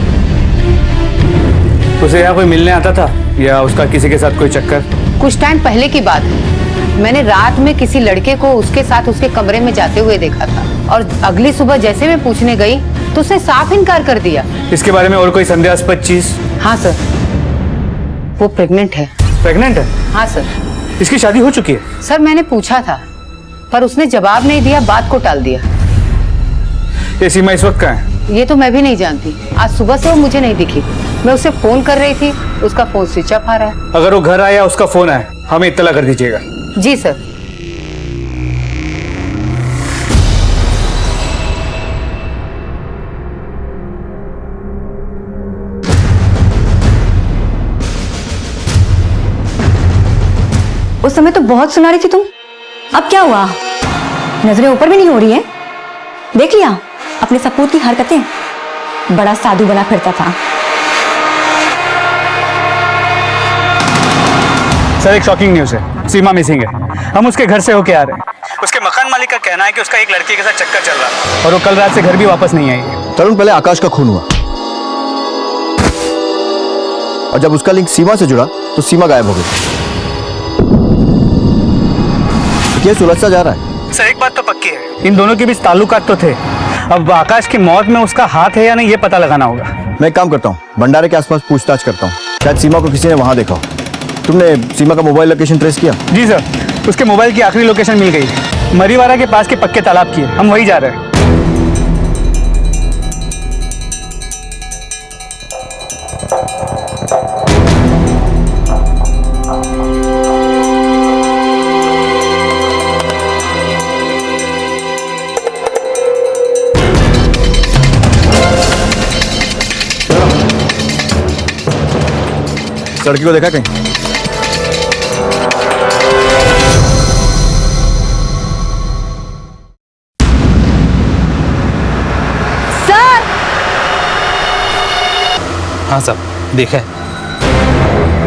Speaker 14: उसे यहाँ कोई मिलने आता था या उसका किसी के साथ कोई चक्कर?
Speaker 21: कुछ टाइम पहले की बात है, मैंने रात में किसी लड़के को उसके साथ उसके कमरे में जाते हुए देखा था और अगली सुबह जैसे मैं पूछने गई तो उसने साफ इनकार कर दिया।
Speaker 14: इसके बारे में और कोई संदेहास्पद चीज?
Speaker 21: हाँ सर, वो प्रेग्नेंट है।
Speaker 14: प्रेग्नेंट है?
Speaker 21: हाँ सर।
Speaker 14: इसकी शादी हो चुकी है?
Speaker 21: सर, मैंने पूछा था पर उसने जवाब नहीं दिया, बात को टाल दिया।
Speaker 14: ये सीमा इस वक्त कहाँ है?
Speaker 21: ये तो मैं भी नहीं जानती। आज सुबह से वो मुझे नहीं दिखी। मैं उसे फोन कर रही थी, उसका फोन स्विच ऑफ आ रहा है।
Speaker 14: अगर वो घर आया, उसका फोन आया, हमें इत्तला कर दीजिएगा।
Speaker 21: जी सर।
Speaker 2: उस समय तो बहुत सुना रही थी तुम, अब क्या हुआ?
Speaker 11: नजरें ऊपर भी नहीं हो रही है। देख लिया अपने सपूत की हरकतें, बड़ा साधु बना फिरता था।
Speaker 14: सर एक शॉकिंग न्यूज़ है, सीमा मिसिंग है। हम उसके घर से होके आ रहे हैं। उसके मकान मालिक का कहना है कि उसका एक लड़की के साथ चक्कर चल रहा है और वो कल रात से घर भी वापस नहीं आई है।
Speaker 8: तरुण, पहले आकाश का खून हुआ और जब उसका लिंक सीमा से जुड़ा तो सीमा गायब हो गई। केस उलझता जा रहा है।
Speaker 14: सर एक बात तो पक्की है, इन दोनों के बीच ताल्लुकात तो थे। अब आकाश की मौत में उसका हाथ है या नहीं ये पता लगाना होगा।
Speaker 8: मैं एक काम करता हूँ, भंडारे के आसपास पूछताछ करता हूँ, शायद सीमा को किसी ने वहां देखा हो। तुमने सीमा का मोबाइल लोकेशन ट्रेस किया?
Speaker 14: जी सर, उसके मोबाइल की आखिरी लोकेशन मिल गई, मरीवाड़ा के पास के पक्के तालाब की है। हम वही जा रहे हैं।
Speaker 8: लड़की को देखा कहीं?
Speaker 11: सर!
Speaker 15: हाँ साहब, देखा है।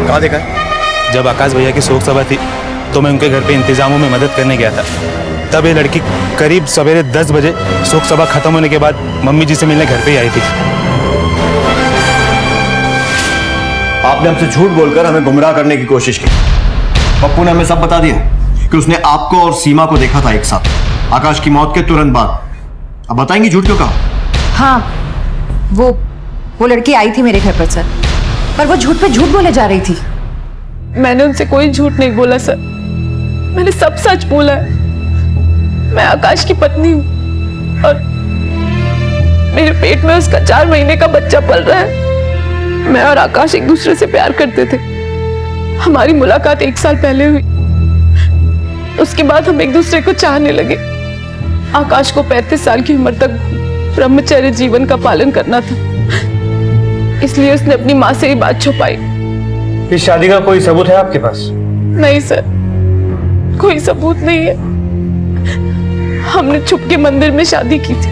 Speaker 8: कहाँ देखा है?
Speaker 15: जब आकाश भैया की शोक सभा थी तो मैं उनके घर पे इंतजामों में मदद करने गया था। तब ये लड़की करीब सवेरे 10 बजे शोक सभा खत्म होने के बाद मम्मी जी से मिलने घर पे ही आई थी।
Speaker 8: आपने हमसे झूठ बोलकर हमें गुमराह करने की कोशिश की। पप्पू ने हमें सब बता दिया कि उसने आपको और सीमा को देखा था एक साथ आकाश की मौत के तुरंत बाद। अब बताएंगी झूठ क्यों कहा?
Speaker 21: हाँ, वो लड़की आई थी मेरे घर पर सर, पर वो झूठ पे झूठ बोले जा रही थी।
Speaker 16: मैंने उनसे कोई झूठ नहीं बोला सर, मैंने सब सच बोला है। मैं आकाश की पत्नी हूँ और मेरे पेट में उसका 4 महीने का बच्चा पल रहा है। मैं और आकाश एक दूसरे से प्यार करते थे। हमारी मुलाकात 1 साल पहले हुई। उसके बाद हम एक दूसरे को चाहने लगे। आकाश को 35 साल की उम्र तक ब्रह्मचर्य जीवन का पालन करना था, इसलिए उसने अपनी माँ से ये बात छुपाई।
Speaker 14: इस शादी का कोई सबूत है आपके पास?
Speaker 16: नहीं सर, कोई सबूत नहीं है। हमने छुप के मंदिर में शादी की थी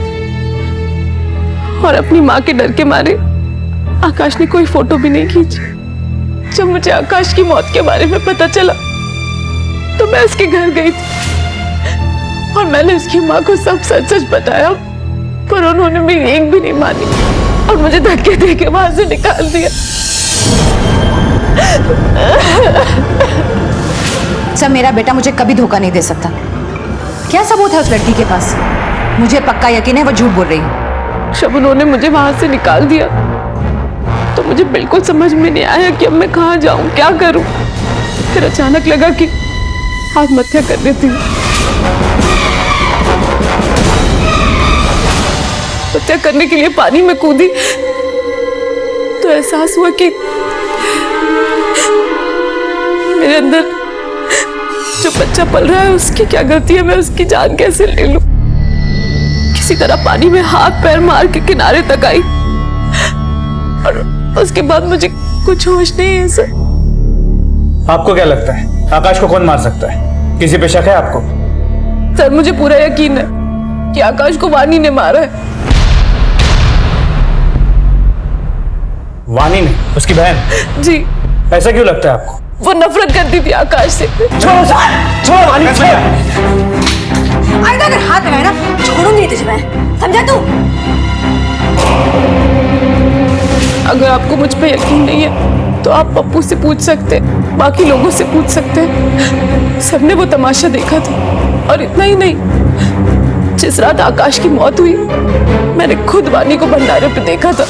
Speaker 16: और अपनी माँ के डर के मारे आकाश ने कोई फोटो भी नहीं खींची। जब मुझे आकाश की मौत के बारे में पता चला तो मैं उसके घर गई थी और मैंने उसकी माँ को सब सच सच बताया, पर उन्होंने मेरी एक भी नहीं मानी और मुझे धक्के दे के वहां से निकाल दिया।
Speaker 21: सर मेरा बेटा मुझे कभी धोखा नहीं दे सकता। क्या सबूत है उस लड़की के पास? मुझे पक्का यकीन है वो झूठ बोल रही है।
Speaker 16: जब उन्होंने मुझे वहां से निकाल दिया तो मुझे बिल्कुल समझ में नहीं आया कि अब मैं कहाँ जाऊं, क्या करूं। फिर अचानक लगा कि आत्महत्या कर देती हूँ। हत्या करने के लिए पानी में कूदी तो एहसास हुआ कि मेरे अंदर जो बच्चा पल रहा है उसकी क्या गलती है, मैं उसकी जान कैसे ले लूं। किसी तरह पानी में हाथ पैर मार के किनारे तक आई और उसके बाद मुझे कुछ होश नहीं है सर।
Speaker 14: आपको क्या लगता है आकाश को कौन मार सकता है? किसी पे शक है आपको?
Speaker 16: सर मुझे पूरा यकीन है कि आकाश को वानी ने मारा है।
Speaker 14: वानी ने? उसकी बहन?
Speaker 16: जी।
Speaker 14: ऐसा क्यों लगता है आपको?
Speaker 16: वो नफरत करती थी आकाश से।
Speaker 14: छोड़ो सर, छोड़ो वानी,
Speaker 11: आइंदा अगर हाथ लगाए ना छोड़ूंगी तुझे मैं, समझा तू?
Speaker 16: अगर आपको मुझ पे यकीन नहीं है तो आप पप्पू से पूछ सकते, बाकी लोगों से पूछ सकते हैं। सबने वो तमाशा देखा था और इतना ही नहीं, जिस रात आकाश की मौत हुई मैंने खुद वानी को भंडारे पे देखा था।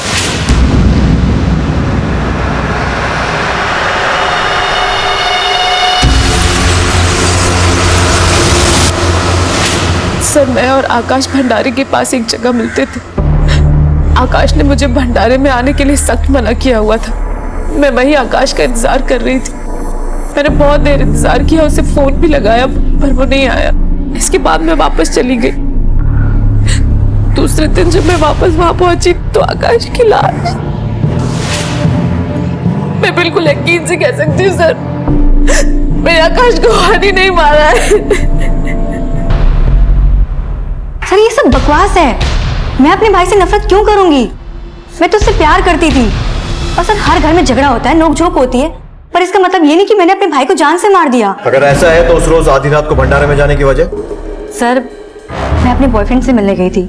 Speaker 16: सर मैं और आकाश भंडारे के पास एक जगह मिलते थे। आकाश ने मुझे भंडारे में आने के लिए सख्त मना किया हुआ था। मैं वही आकाश का इंतजार कर रही थी। मैंने बहुत देर इंतजार किया, उसे फोन भी लगाया पर वो नहीं आया। इसके बाद मैं वापस चली गई। दूसरे दिन जब मैं वापस वहां पहुंची तो आकाश की लाश। मैं बिल्कुल यकीन से कह सकती हूँ सर, मेरे आकाश को वानी नहीं मारा है।
Speaker 2: सर ये सब बकवास है। मैं अपने भाई से नफरत क्यों करूंगी? मैं तो उससे प्यार करती थी। और सर हर घर में झगड़ा होता है, नोक-झोंक होती है, पर इसका मतलब ये नहीं कि मैंने अपने भाई को जान से मार दिया।
Speaker 8: अगर ऐसा है तो उस रोज आधी रात को भंडारे में जाने की वजह?
Speaker 2: सर मैं अपने बॉयफ्रेंड से मिलने गई थी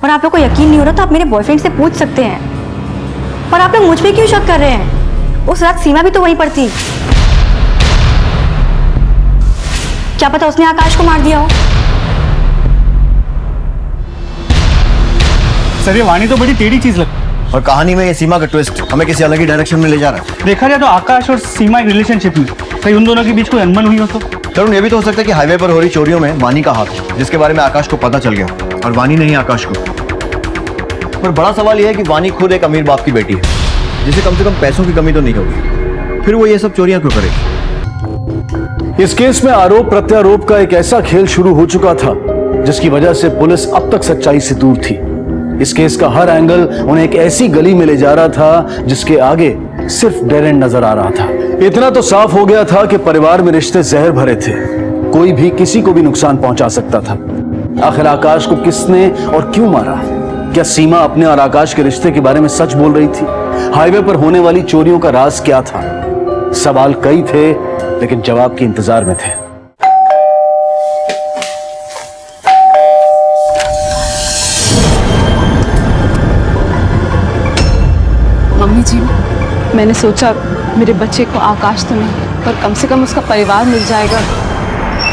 Speaker 2: और आप लोग को यकीन नहीं हो रहा तो आप मेरे बॉयफ्रेंड से पूछ सकते हैं। और आप लोग मुझ पे क्यों शक कर रहे हैं? उस रात सीमा भी तो वहीं पर थी। क्या पता उसने आकाश को मार दिया हो।
Speaker 14: सर ये वाणी तो बड़ी टेढ़ी चीज लगती है।
Speaker 8: और कहानी में ये सीमा का ट्विस्ट हमें किसी अलग ही डायरेक्शन में ले जा रहा है।
Speaker 14: देखा जाए तो आकाश और सीमा एक रिलेशनशिप में, कहीं उन दोनों के बीच कोई अनबन हुई हो तो?
Speaker 8: तरुण, ये भी तो हो सकता है कि हाईवे पर हो रही चोरियों में वानी का हाथ है, जिसके बारे में आकाश को पता चल गया और वानी नहीं आकाश को। पर बड़ा सवाल यह है कि वानी खुद एक अमीर बाप की बेटी है, जिसे कम से कम पैसों की कमी तो नहीं होगी, फिर वो ये सब चोरियां क्यों करेगी?
Speaker 1: इस केस में आरोप प्रत्यारोप का एक ऐसा खेल शुरू हो चुका था जिसकी वजह से पुलिस अब तक सच्चाई से दूर थी। इस केस का हर एंगल उन्हें एक ऐसी गली में ले जा रहा था जिसके आगे सिर्फ डेड एंड नजर आ रहा था। इतना तो साफ हो गया था कि परिवार में रिश्ते जहर भरे थे, कोई भी किसी को भी नुकसान पहुंचा सकता था। आखिर आकाश को किसने और क्यों मारा? क्या सीमा अपने और आकाश के रिश्ते के बारे में सच बोल रही थी? हाईवे पर होने वाली चोरियों का राज क्या था? सवाल कई थे लेकिन जवाब के इंतजार में थे।
Speaker 16: मम्मी जी, मैंने सोचा मेरे बच्चे को आकाश तो नहीं पर कम से कम उसका परिवार मिल जाएगा,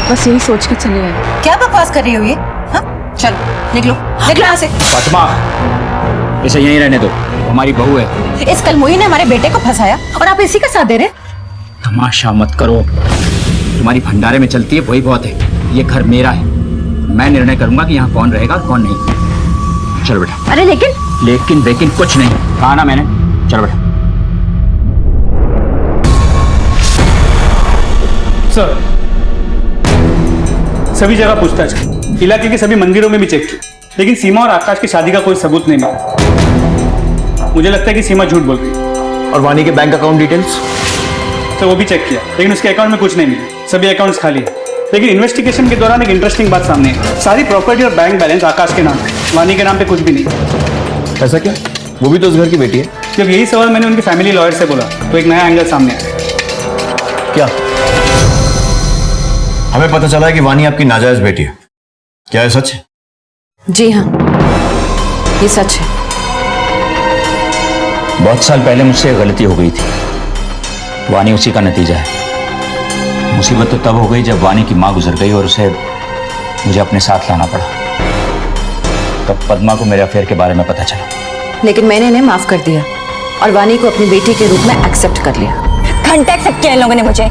Speaker 16: बस यही सोच के चले आए।
Speaker 21: क्या बकवास कर रही हो ये? हाँ चलो निकलो निकलो यहाँ से।
Speaker 13: फातिमा, इसे यहीं रहने दो, हमारी बहू है।
Speaker 21: इस कलमुही ने हमारे बेटे को फंसाया और आप इसी का साथ दे रहे?
Speaker 13: तमाशा मत करो, तुम्हारी भंडारे में चलती है वही बहुत है। ये घर मेरा है, मैं निर्णय करूंगा कि यहाँ कौन रहेगा कौन नहीं। चलो बेटा।
Speaker 21: अरे लेकिन
Speaker 13: लेकिन कुछ नहीं कहा ना मैंने। चलो बेटा।
Speaker 14: सर सभी जगह पूछताछ की, इलाके के सभी मंदिरों में भी चेक की, लेकिन सीमा और आकाश की शादी का कोई सबूत नहीं मिला। मुझे लगता है कि सीमा झूठ बोल रही।
Speaker 8: और वानी के बैंक अकाउंट डिटेल्स?
Speaker 14: तो वो भी चेक किया, लेकिन उसके अकाउंट में कुछ नहीं मिला, सभी अकाउंट्स खाली है। लेकिन इन्वेस्टिगेशन के दौरान एक इंटरेस्टिंग बात सामने आई, सारी प्रॉपर्टी और बैंक बैलेंस आकाश के नाम है, वानी के नाम पे कुछ भी नहीं।
Speaker 8: ऐसा क्या? वो भी तो उस घर की बेटी है।
Speaker 14: जब यही सवाल मैंने उनके फैमिली लॉयर से बोला तो एक नया एंगल सामने आया।
Speaker 8: क्या? हमें पता चला है कि वानी आपकी नाजायज बेटी है, क्या है सच?
Speaker 21: जी हाँ, ये सच है।
Speaker 13: बहुत साल पहले मुझसे गलती हो गई थी, वानी उसी का नतीजा है। मुसीबत तो तब हो गई जब वानी की माँ गुजर गई और उसे मुझे अपने साथ लाना पड़ा। तब पद्मा को मेरे अफेयर के बारे में पता चला,
Speaker 21: लेकिन मैंने इन्हें माफ कर दिया और वानी को अपनी बेटी के रूप में एक्सेप्ट कर लिया।
Speaker 2: घंटा एक्सेप्ट किया इन लोगों ने मुझे।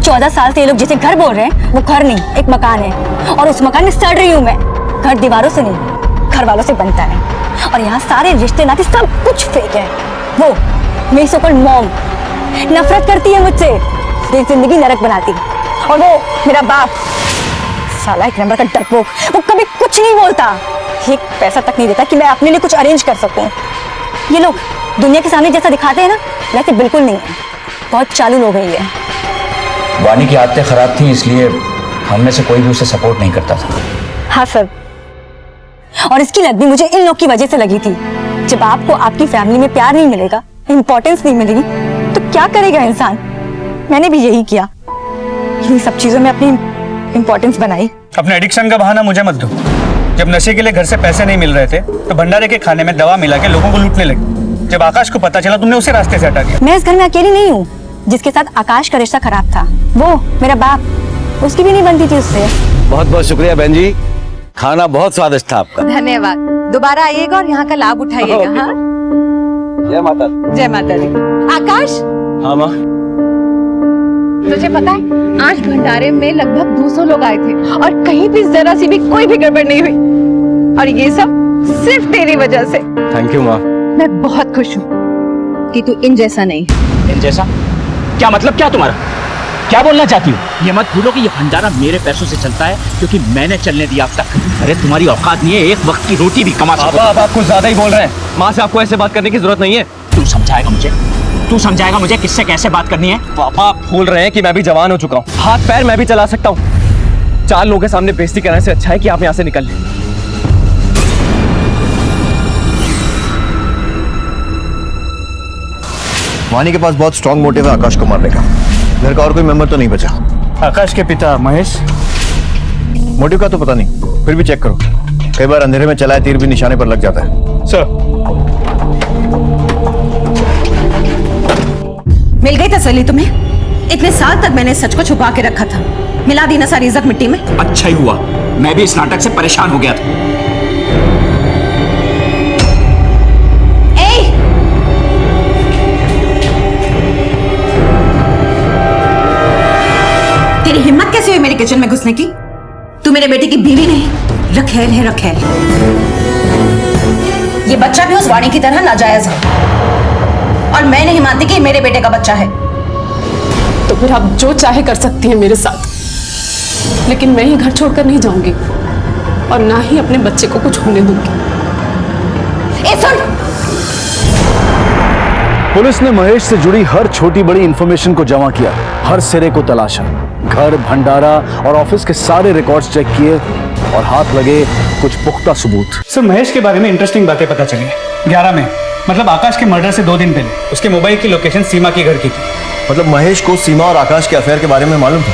Speaker 2: 14 साल से ये लोग जिसे घर बोल रहे हैं वो घर नहीं, एक मकान है, और उस मकान में सड़ रही हूँ मैं। घर दीवारों से नहीं, घर वालों से बनता है, और यहाँ सारे रिश्ते नाते सब कुछ फेक है। वो मेरी सो-कॉल्ड मॉम नफरत करती है मुझसे, मेरी जिंदगी नरक बनाती है। और वो मेरा बाप, साला एक नंबर का डरपोक, वो कभी कुछ नहीं बोलता, एक पैसा तक नहीं देता कि मैं अपने लिए कुछ अरेंज कर सकूं। ये लोग दुनिया के सामने जैसा दिखाते हैं ना, वैसे बिल्कुल नहीं है, बहुत चालू हो गई है।
Speaker 13: वानी की आदतें खराब थी, इसलिए हम में से कोई भी उसे सपोर्ट नहीं करता था।
Speaker 2: हाँ सर, और इसकी लत भी मुझे इन लोग की वजह से लगी थी। जब आपको आपकी फैमिली में प्यार नहीं मिलेगा, इंपॉर्टेंस नहीं मिलेगी, तो क्या करेगा इंसान? मैंने भी यही किया, इन सब चीजों में अपनी इंपॉर्टेंस बनाई।
Speaker 14: अपने एडिक्शन का बहाना मुझे मत दो। जब नशे के लिए घर से पैसे नहीं मिल रहे थे तो भंडारे के खाने में दवा मिला के लोगों को लूटने लगे। जब आकाश को पता चला तुमने उसे रास्ते से हटा दिया।
Speaker 2: मैं इस घर में अकेली नहीं हूँ जिसके साथ आकाश का रिश्ता खराब था। वो मेरा बाप, उसकी भी नहीं बनती थी उससे।
Speaker 10: बहुत बहुत शुक्रिया बहन जी, खाना बहुत स्वादिष्ट था आपका।
Speaker 21: धन्यवाद, दोबारा आइएगा और यहाँ का लाभ उठाइएगा। हाँ,
Speaker 10: जय माता दी।
Speaker 21: जय माता दी। आकाश,
Speaker 10: हाँ माँ,
Speaker 16: तुझे पता है आज भंडारे में लगभग 200 लोग आए थे और कहीं भी जरा सी भी कोई भी गड़बड़ नहीं हुई, और ये सब सिर्फ तेरी वजह से।
Speaker 10: थैंक यू माँ।
Speaker 16: मैं बहुत खुश हूँ कि तू इन जैसा नहीं है।
Speaker 13: इन जैसा? क्या मतलब क्या तुम्हारा? क्या बोलना चाहती हो? ये मत भूलो कि ये भंडारा मेरे पैसों से चलता है, क्योंकि मैंने चलने दिया अब तक। अरे तुम्हारी औकात नहीं है एक वक्त की रोटी भी कमा सको।
Speaker 20: आप कुछ ज्यादा ही बोल रहे हैं। माँ से आपको ऐसे बात करने की जरूरत नहीं है।
Speaker 13: तू समझाएगा मुझे? तू समझाएगा मुझे किससे कैसे बात करनी है?
Speaker 20: पापा आप भूल रहे हैं कि मैं भी जवान हो चुका हूँ, हाथ पैर मैं भी चला सकता हूँ। 4 लोगों के सामने बेइज्जती करने से अच्छा है कि आप यहाँ से निकल लें।
Speaker 8: वानी के पास बहुत स्ट्रांग मोटिव है आकाश को मारने का। घर का और कोई मेंबर तो नहीं बचा।
Speaker 14: आकाश के पिता महेश?
Speaker 8: मोटिव का तो पता नहीं, फिर भी चेक करो। कई बार अंधेरे में चलाए तीर भी निशाने पर लग जाता है।
Speaker 14: सर।
Speaker 11: मिल गई तसल्ली तुम्हें? इतने साल तक मैंने सच को छुपा के रखा था, मिला दी ना सारी इज्जत मिट्टी में।
Speaker 13: अच्छा ही हुआ, मैं भी इस नाटक से परेशान हो गया था।
Speaker 11: तेरी हिम्मत कैसे हुई मेरे किचन में घुसने की? तू मेरे बेटे की बीवी नहीं, रखेल है रखेल। ये बच्चा भी उस वाणी की तरह नाजायज है और मैं नहीं मानती कि मेरे बेटे का बच्चा है।
Speaker 16: तो फिर आप जो चाहे कर सकती हैं मेरे साथ, लेकिन मैं ही घर छोड़कर नहीं जाऊंगी और ना ही अपने बच्चे को कुछ होने दूंगी।
Speaker 11: ए सुन!
Speaker 1: पुलिस ने महेश से जुड़ी हर छोटी बड़ी इंफॉर्मेशन को जमा किया, हर सिरे को तलाशा, घर, भंडारा और ऑफिस के सारे रिकॉर्ड्स चेक किए और हाथ लगे कुछ पुख्ता सबूत।
Speaker 14: सर, महेश के बारे में इंटरेस्टिंग बातें पता चली। 11 में, मतलब आकाश के मर्डर से 2 दिन पहले उसके मोबाइल की लोकेशन सीमा के घर की थी।
Speaker 8: मतलब महेश को सीमा और आकाश के अफेयर के बारे में मालूम था।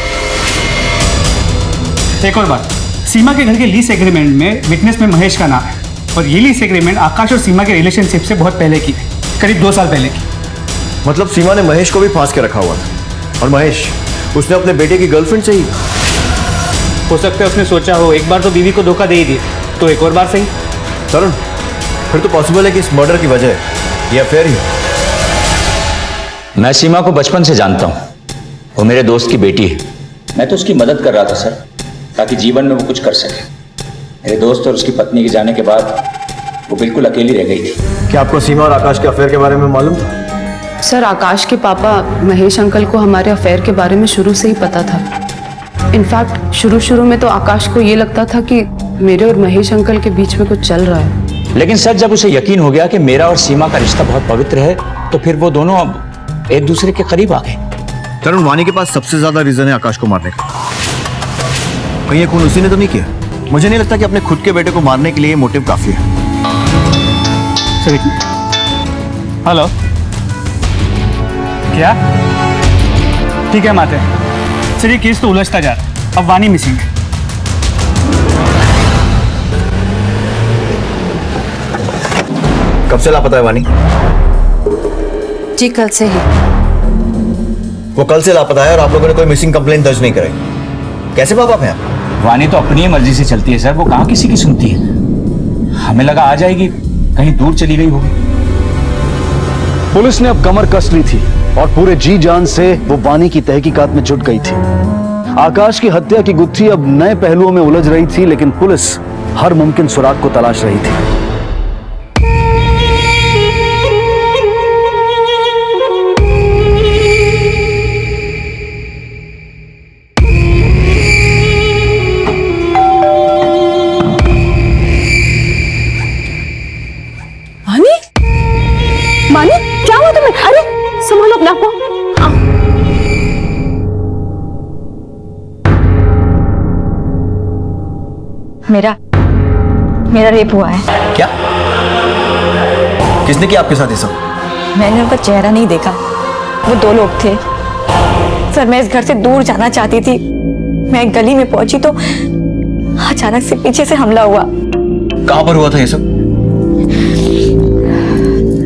Speaker 14: एक और बात, सीमा के घर के लीज एग्रीमेंट में विटनेस में महेश का नाम है और ये लीज एग्रीमेंट आकाश और सीमा के रिलेशनशिप से बहुत पहले की, करीब 2 साल पहले की।
Speaker 8: मतलब सीमा ने महेश को भी फांस के रखा हुआ था और महेश उसने अपने बेटे की गर्लफ्रेंड से ही।
Speaker 14: हो सकता है उसने सोचा हो एक बार तो बीवी को धोखा दे ही दिया, तो एक और बार सही।
Speaker 8: तरुण, फिर तो पॉसिबल है कि इस मर्डर की वजह ये अफेयर ही।
Speaker 13: मैं सीमा को बचपन से जानता हूं, वो मेरे दोस्त की बेटी है। मैं तो उसकी मदद कर रहा था सर, ताकि जीवन में वो कुछ कर सके। मेरे दोस्त और उसकी पत्नी के जाने के बाद वो बिल्कुल अकेली रह गई थी।
Speaker 8: क्या आपको सीमा और आकाश के अफेयर के बारे में मालूम था?
Speaker 16: सर, आकाश के पापा महेश अंकल को हमारे अफेयर के बारे में शुरू से ही पता था। इनफैक्ट शुरू में तो आकाश को ये लगता था कि मेरे और महेश अंकल के बीच में कुछ चल रहा है।
Speaker 13: लेकिन सर, जब उसे यकीन हो गया कि मेरा और सीमा का रिश्ता बहुत पवित्र है, तो फिर वो दोनों अब एक दूसरे के करीब आ गए।
Speaker 8: तरुण, वानी के पास सबसे ज्यादा रीजन है आकाश को मारने का। कहीं ये खून उसी ने तो नहीं किया? मुझे नहीं लगता कि अपने खुद के बेटे को मारने के लिए मोटिव काफी है।
Speaker 14: हेलो, क्या? ठीक है, हम आते हैं। सर, ये केस तो उलझता जा रहा है, अब वानी मिसिंग है।
Speaker 8: कब से लापता है वानी?
Speaker 21: जी, कल से ही।
Speaker 8: वो कल से लापता है और आप लोगों ने कोई मिसिंग कंप्लेंट दर्ज नहीं कराई। कैसे बाप आप हैं?
Speaker 13: वानी तो अपनी ही मर्जी से चलती है सर, वो कहाँ किसी की सुनती है। हमें लगा आ जाएगी, कहीं दूर चली गई होगी।
Speaker 1: पुलिस ने अब कमर कस ली थी और पूरे जी जान से वो वानी की तहकीकात में जुट गई थी। आकाश की हत्या की गुत्थी अब नए पहलुओं में उलझ रही थी, लेकिन पुलिस हर मुमकिन सुराग को तलाश रही थी।
Speaker 16: मानी, क्या हुआ तुम्हें? अरे संभालो अपने आप को।
Speaker 2: मेरा रेप हुआ है।
Speaker 8: क्या? किसने किया आपके साथ ये सब?
Speaker 2: मैंने उनका चेहरा नहीं देखा, वो 2 लोग थे। सर, मैं इस घर से दूर जाना चाहती थी। मैं एक गली में पहुंची तो अचानक से पीछे से हमला हुआ।
Speaker 8: कहां पर हुआ था ये सब?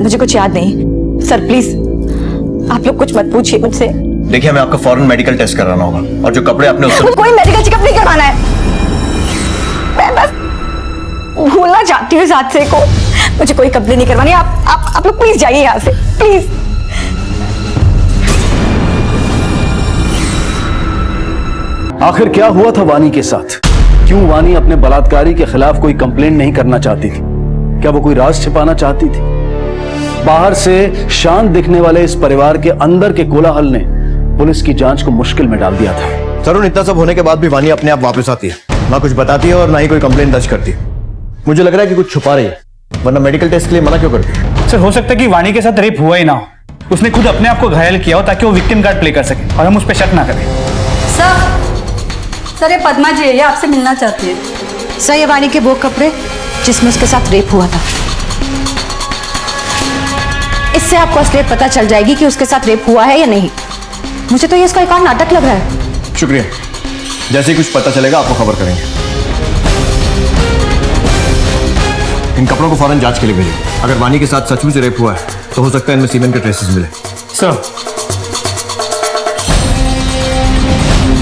Speaker 2: मुझे कुछ याद नहीं। सर प्लीज, आप लोग कुछ मत पूछिए मुझसे।
Speaker 8: देखिए, हमें आपका फौरन मेडिकल टेस्ट कराना होगा और जो कपड़े आपने उससे...
Speaker 2: कोई मेडिकल चेकअप नहीं करवाना है। मैं बस भूलना चाहती हूँ इस हादसे को। मुझे कोई कंप्लेन नहीं करवानी। आप लोग प्लीज जाइए यहाँ से, प्लीज।
Speaker 1: आखिर क्या हुआ था वानी के साथ? क्यों वानी अपने बलात्कारी के खिलाफ कोई कंप्लेंट नहीं करना चाहती थी? क्या वो कोई राज छिपाना चाहती थी? बाहर से शांत दिखने वाले इस परिवार के अंदर के कोलाहल ने पुलिस की जांच को मुश्किल में डाल दिया था।
Speaker 8: तरुण, इतना सब होने के बाद भी वानी अपने आप वापस आती है, ना कुछ बताती है और ना ही कोई कंप्लेंट दर्ज करती है। मुझे लग रहा है कि कुछ छुपा रही है, वरना मेडिकल टेस्ट के लिए मना क्यों करती है?
Speaker 14: सर, हो सकता है कि वानी के साथ रेप हुआ ही ना हो, उसने खुद अपने आप को घायल किया हो ताकि वो विक्टिम कार्ड प्ले कर सके और हम उस पर शक ना करें।
Speaker 11: सर, ये पद्मा जी है, ये आपसे मिलना चाहती है।
Speaker 21: सर, ये वानी के वो कपड़े जिसमें उसके साथ रेप हुआ था। इससे आपको असलियत पता चल जाएगी कि उसके साथ रेप हुआ है या नहीं। मुझे तो ये इसका एक और नाटक लग रहा है।
Speaker 8: शुक्रिया, जैसे ही कुछ पता चलेगा आपको खबर करेंगे। इन कपड़ों को फौरन जांच के लिए भेजिए। अगर वानी के साथ सचमुच रेप हुआ है तो हो सकता है इनमें सीमेन के ट्रेसेस मिले।
Speaker 14: सर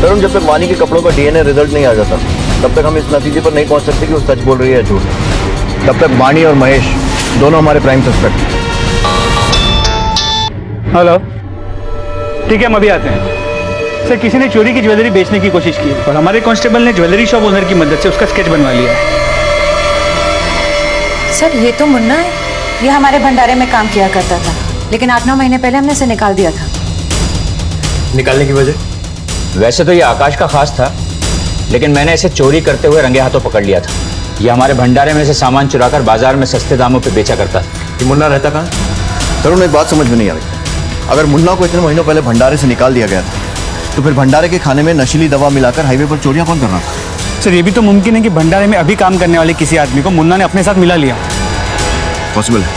Speaker 8: तरुण, जब तक वानी के कपड़ों का डीएनए रिजल्ट नहीं आ जाता तब तक हम इस नतीजे पर नहीं पहुंच सकते कि वो सच बोल रही है या झूठ। तब तक वानी और महेश दोनों हमारे प्राइम सस्पेक्ट हैं।
Speaker 14: हेलो, ठीक है, हम अभी आते हैं। सर, किसी ने चोरी की ज्वेलरी बेचने की कोशिश की और हमारे कांस्टेबल ने ज्वेलरी शॉप ओनर की मदद से उसका स्केच बनवा लिया है।
Speaker 21: सर, ये तो मुन्ना है। ये हमारे भंडारे में काम किया करता था, लेकिन 8-9 महीने पहले हमने इसे निकाल दिया था।
Speaker 8: निकालने की वजह?
Speaker 13: वैसे तो ये आकाश का खास था, लेकिन मैंने इसे चोरी करते हुए रंगे हाथों पकड़ लिया था। ये हमारे भंडारे में से सामान चुराकर बाजार में सस्ते दामों पे बेचा करता था।
Speaker 8: कि मुन्ना रहता कहाँ? तरुण, एक बात समझ में नहीं आ रही। अगर मुन्ना को इतने महीनों पहले भंडारे से निकाल दिया गया था तो फिर भंडारे के खाने में नशीली दवा मिलाकर हाईवे पर चोरियां कौन कर रहा था?
Speaker 14: सर, ये भी तो मुमकिन है कि भंडारे में अभी काम करने वाले किसी आदमी को मुन्ना ने अपने साथ मिला लिया।
Speaker 8: पॉसिबल है।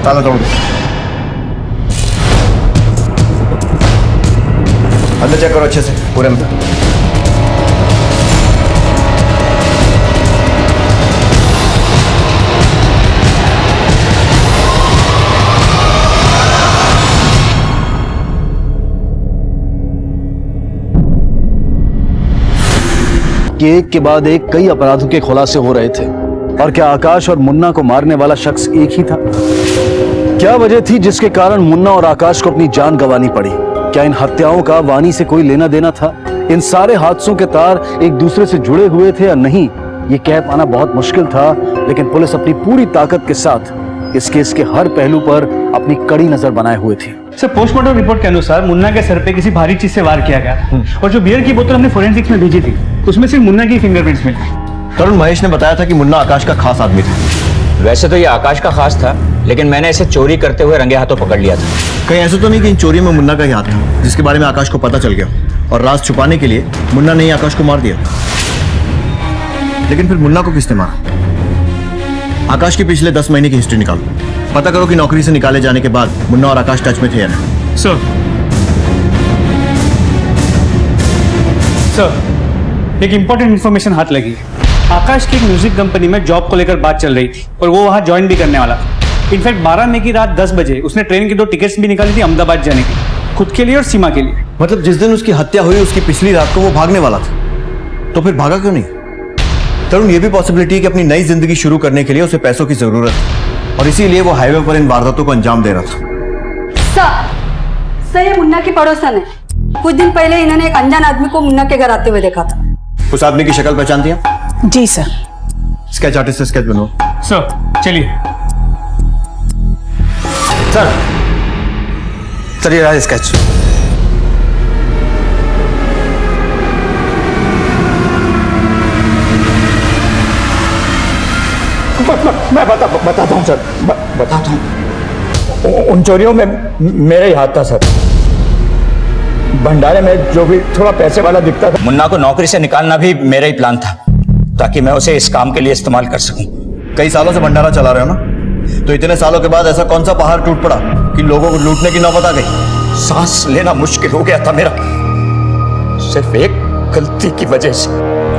Speaker 8: ताला तोड़ दो। अंदर चेक करो अच्छे से, पूरे में।
Speaker 1: कि एक के बाद एक कई अपराधों के खुलासे हो रहे थे। और क्या आकाश और मुन्ना को मारने वाला शख्स एक ही था? क्या वजह थी जिसके कारण मुन्ना और आकाश को अपनी जान गंवानी पड़ी? क्या इन हत्याओं का वानी से कोई लेना देना था? इन सारे हादसों के तार एक दूसरे से जुड़े हुए थे या नहीं, ये कह पाना बहुत मुश्किल था। लेकिन पुलिस अपनी पूरी ताकत के साथ इस केस के हर पहलू पर अपनी कड़ी नजर बनाए हुए थी।
Speaker 14: सर, पोस्टमार्टम रिपोर्ट के अनुसार मुन्ना के सर पे किसी भारी चीज से वार किया गया था और जो बियर की बोतल हमने फोरेंसिक्स में भेजी थी उसमें सिर्फ मुन्ना की फिंगरप्रिंट्स मिली।
Speaker 8: तरुण, महेश ने बताया था कि मुन्ना आकाश का खास आदमी था।
Speaker 13: वैसे तो ये आकाश का खास था, लेकिन मैंने इसे चोरी करते हुए रंगे हाथों पकड़ लिया था।
Speaker 8: कहीं ऐसा तो नहीं कि इन चोरी में मुन्ना का ही हाथ था, जिसके बारे में आकाश को पता चल गया और राज छुपाने के लिए मुन्ना ने ही आकाश को मार दिया? लेकिन फिर मुन्ना को किसने मारा? आकाश की पिछले 10 महीने की हिस्ट्री निकालो, पता करो कि नौकरी से निकाले जाने के बाद मुन्ना और आकाश टच में थे या नहीं।
Speaker 14: सर, एक इंपॉर्टेंट इंफॉर्मेशन हाथ लगी है। आकाश की एक म्यूजिक कंपनी में जॉब को लेकर बात चल रही थी और वो वहां ज्वाइन भी करने वाला था। इनफैक्ट 12 मई की रात 10 बजे उसने ट्रेन की 2 टिकट्स भी निकाली थी अहमदाबाद जाने की, खुद के लिए और सीमा के लिए।
Speaker 8: मतलब जिस दिन उसकी हत्या हुई उसकी पिछली रात को वो भागने वाला था, तो फिर भागा क्यों नहीं? तरुण, ये भी पॉसिबिलिटी है कि अपनी नई जिंदगी शुरू करने के लिए उसे पैसों की जरूरत है और इसीलिए वो हाईवे पर इन वारदातों को अंजाम दे रहा था।
Speaker 6: सर, ये मुन्ना की पड़ोसन है। कुछ दिन पहले इन्होंने एक अनजान आदमी को मुन्ना के घर आते हुए देखा था।
Speaker 8: उस आदमी की शक्ल पहचानती हैं?
Speaker 21: जी सर।
Speaker 8: स्केच आर्टिस्ट से स्केच बनवाओ।
Speaker 14: सर, चलिए।
Speaker 8: सर, ये रहा स्केच।
Speaker 22: मैं बताता हूँ सर, बताता हूँ। उन चोरियों में मेरा ही हाथ था सर। भंडारे में जो भी थोड़ा पैसे वाला दिखता था।
Speaker 13: मुन्ना को नौकरी से निकालना भी मेरा ही प्लान था, ताकि मैं उसे इस काम के लिए इस्तेमाल कर सकूं।
Speaker 8: कई सालों से भंडारा चला रहे हो ना, तो इतने सालों के बाद ऐसा कौन सा पहाड़ टूट पड़ा कि लोगों को लूटने की नौबत आ गई?
Speaker 13: सांस लेना मुश्किल हो गया था मेरा, सिर्फ एक गलती की वजह से।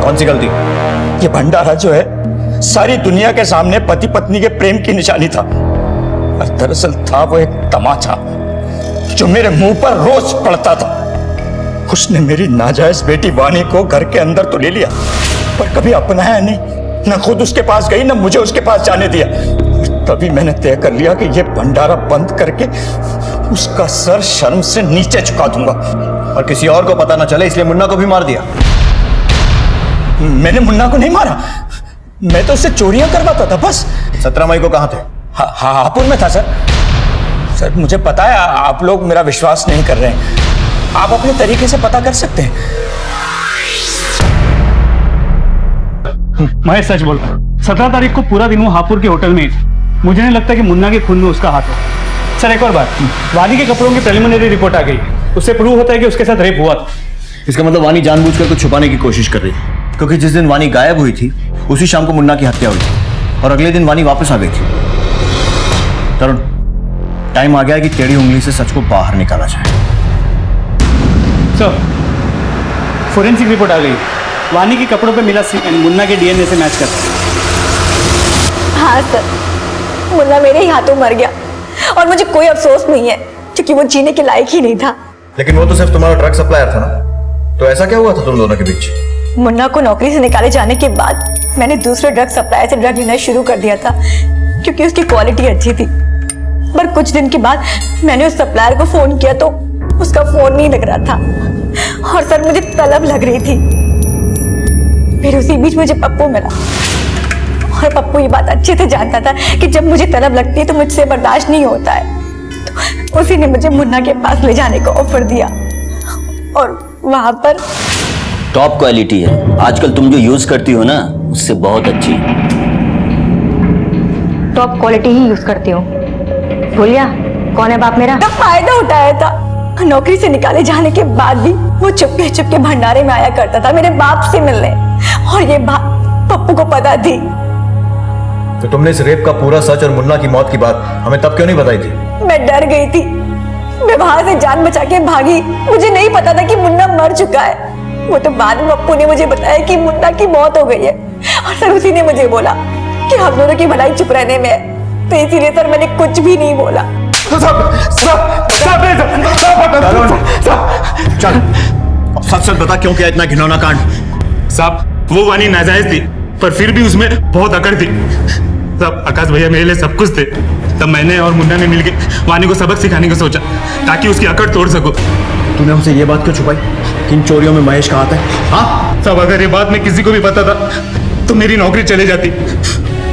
Speaker 8: कौन सी गलती?
Speaker 13: ये भंडारा जो है सारी दुनिया के सामने पति पत्नी के प्रेम की निशानी था, और दरअसल था वो एक तमाचा जो मेरे मुंह पर रोज पड़ता था। उसने मेरी नाजायज बेटी वानी को घर के अंदर तो ले लिया, पर कभी अपनाया नहीं, न खुद उसके पास गई, न मुझे उसके पास जाने दिया। तभी मैंने तय कर लिया कि ये भंडारा बंद करके उसका सर शर्म से नीचे झुका दूंगा।
Speaker 8: और किसी और को पता न चले इसलिए मुन्ना को भी मार दिया?
Speaker 13: मैंने मुन्ना को नहीं मारा, मैं तो उससे चोरियां करवाता था बस।
Speaker 8: 17 मई को कहां थे?
Speaker 13: हापुड़ में था सर। सर, मुझे पता है आप लोग मेरा विश्वास नहीं कर रहे हैं, आप अपने तरीके से पता कर सकते हैं।
Speaker 14: मैं सच बोल रहा हूँ। 17 तारीख को पूरा दिन वो हापुड़ के होटल में ही था। मुझे नहीं लगता कि मुन्ना के खून में उसका हाथ है। सर, एक और बात, वानी के कपड़ों की प्रिलिमिनरी रिपोर्ट आ गई, उससे प्रूव होता है कि उसके साथ रेप हुआ था।
Speaker 8: इसका मतलब वानी जानबूझकर कुछ छुपाने की कोशिश कर रही है, क्योंकि जिस दिन वानी गायब हुई थी उसी शाम को मुन्ना की हत्या हुई थी और अगले दिन वानी वापस आ गई थी। तरुण, टाइम आ गया है कि टेढ़ी उंगली से सच को बाहर निकाला जाए।
Speaker 14: सर, फोरेंसिक रिपोर्ट आ गई। वानी के कपड़ों पे मिला सीमेंट मुन्ना के डीएनए से मैच करता है।
Speaker 11: हाँ सर, मुन्ना मेरे ही हाथों मर गया और मुझे कोई अफसोस नहीं है, क्योंकि वो जीने के लायक ही नहीं था।
Speaker 8: लेकिन वो तो सिर्फ तुम्हारा ड्रग सप्लायर था ना, तो ऐसा क्या हुआ था तुम दोनों के बीच?
Speaker 11: मुन्ना को नौकरी से निकाले जाने के बाद मैंने दूसरे ड्रग सप्लायर से ड्रग लेना शुरू कर दिया था, क्योंकि उसकी क्वालिटी अच्छी थी। पर कुछ दिन के बाद मैंने उस सप्लायर को फोन किया तो उसका फोन नहीं लग रहा था और सर मुझे तलब लग रही थी। फिर उसी बीच मुझे पप्पू मिला और पप्पू ये बात अच्छे से जानता था कि जब मुझे तलब लगती है तो मुझसे बर्दाश्त नहीं होता है। तो उसी ने मुझे मुन्ना के पास ले जाने का ऑफर दिया और वहां पर
Speaker 10: टॉप क्वालिटी है, आजकल तुम जो यूज करती हो ना उससे बहुत अच्छी।
Speaker 11: टॉप क्वालिटी ही यूज करती हूँ। बोलिया, कौन है बाप मेरा? फायदा उठाया था। नौकरी से निकाले जाने के बाद भी वो चुपके चुपके भंडारे में आया करता था मेरे बाप से मिलने, और ये बात पप्पू को पता थी।
Speaker 8: तो तुमने इस रेप का पूरा सच और मुन्ना की मौत की बात हमें तब क्यों नहीं बताई थी?
Speaker 11: मैं डर गई थी, मैं वहां से जान बचा के भागी। मुझे नहीं पता था कि मुन्ना मर चुका है। वो तो बाद में पप्पू ने मुझे बताया कि मुन्ना की मौत हो गई है, और सर उसी ने मुझे बोला कि हम दोनों की भलाई चुप रहने में है, तो इसीलिए सर मैंने कुछ भी नहीं बोला।
Speaker 8: चल, सच सच बता, क्यों किया इतना घिनौना कांड?
Speaker 5: साहब, वो वानी नाजायज थी, पर फिर भी उसमें बहुत अकड़ थी। साहब, आकाश भैया मेरे लिए सब कुछ थे। तब मैंने और मुन्ना ने मिलकर वानी को सबक सिखाने का सोचा, ताकि उसकी अकड़ तोड़ सको।
Speaker 8: तूने हमसे ये बात क्यों छुपाई कि इन चोरियों में महेश का हाथ है? हाँ
Speaker 5: साहब, अगर ये बात मैं किसी को भी पता था तो मेरी नौकरी चले जाती,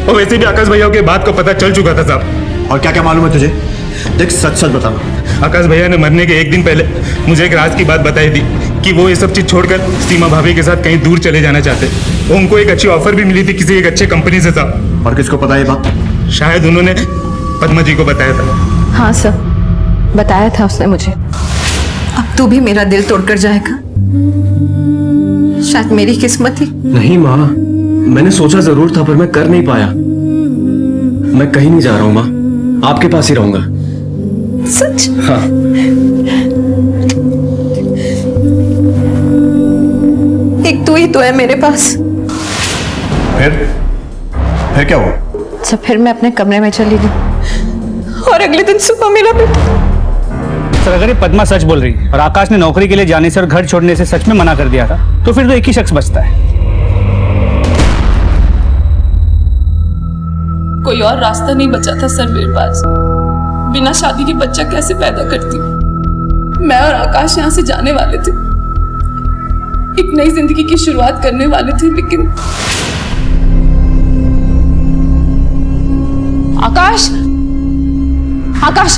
Speaker 5: और वैसे भी आकाश भैया के बात को पता चल चुका था साहब।
Speaker 8: और क्या क्या मालूम है तुझे? देख, सच सच बताना।
Speaker 5: आकाश भैया ने मरने के एक दिन पहले मुझे एक राज की बात बताई थी कि वो ये सब चीज छोड़कर सीमा भाभी के साथ कहीं दूर चले जाना चाहते। उनको एक अच्छी ऑफर भी मिली थी किसी एक अच्छे कंपनी से साहब।
Speaker 8: और किसको पता ये बात?
Speaker 5: शायद उन्होंने पद्मा जी को बताया था।
Speaker 16: हाँ सर, बताया था उसने मुझे। अब तू भी मेरा दिल तोड़कर जाएगा? शायद मेरी किस्मत ही।
Speaker 9: नहीं माँ, मैंने सोचा जरूर था, पर मैं कर नहीं पाया। मैं कहीं नहीं जा रहा हूँ माँ, आपके पास ही रहूंगा।
Speaker 16: सच?
Speaker 9: हाँ।
Speaker 16: एक तू ही तो है मेरे पास।
Speaker 8: फिर क्या हुआ?
Speaker 16: अच्छा, फिर मैं अपने कमरे में चली गई और अगले दिन सुबह मेरा बेटा।
Speaker 14: सर, अगर ये पद्मा सच बोल रही है और आकाश ने नौकरी के लिए जाने से और घर छोड़ने से सच में मना कर दिया था, तो फिर तो एक ही शख्स बचता है।
Speaker 16: कोई और रास्ता नहीं बचा था सर मेरे पास। बिना शादी के बच्चा कैसे पैदा करती? मैं और आकाश यहाँ से जाने वाले थे, एक नई जिंदगी की शुरुआत करने वाले थे, लेकिन आकाश, आकाश,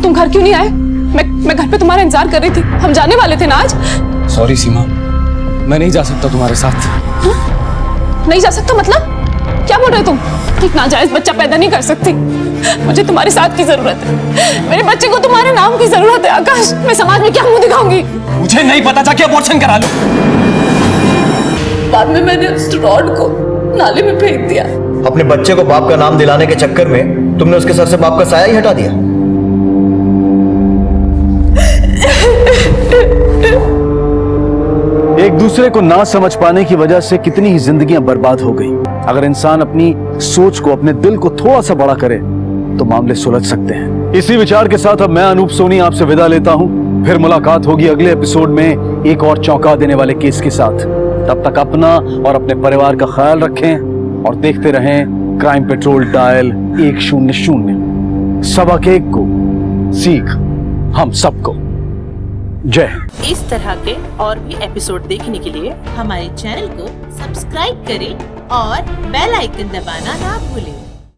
Speaker 16: तुम घर क्यों नहीं आए? मैं घर पे तुम्हारा इंतजार कर रही थी। हम जाने वाले थे ना आज।
Speaker 15: सॉरी सीमा, मैं नहीं जा सकता तुम्हारे साथ।
Speaker 16: नहीं जा सकता मतलब? क्या बोल रहे तुम? एक नाजायज बच्चा पैदा नहीं कर सकती। मुझे तुम्हारे साथ की जरूरत है। मेरे बच्चे को तुम्हारे नाम की जरूरत है आकाश। मैं समाज में क्या मुंह दिखाऊंगी?
Speaker 15: मुझे नहीं पता था कि अबॉर्शन करा लो।
Speaker 16: बाद में मैंने उस रॉड को नाले में फेंक दिया।
Speaker 8: अपने बच्चे को बाप का नाम दिलाने के चक्कर में तुमने उसके सर से बाप का साया ही हटा दिया।
Speaker 1: एक दूसरे को ना समझ पाने की वजह से कितनी ही जिंदगियां बर्बाद हो गई। अगर इंसान अपनी सोच को, अपने दिल को थोड़ा सा बड़ा करे तो मामले सुलझ सकते हैं। इसी विचार के साथ अब मैं अनूप सोनी आपसे विदा लेता हूं। फिर मुलाकात होगी अगले एपिसोड में एक और चौंका देने वाले केस के साथ। तब तक अपना और अपने परिवार का ख्याल रखें और देखते रहें क्राइम पेट्रोल डायल 100। सबक एक को, सीख हम सबको। जय हिंद।
Speaker 17: इस तरह के और भी एपिसोड देखने के लिए हमारे चैनल को सब्सक्राइब करें और बेल आइकन दबाना ना भूलें।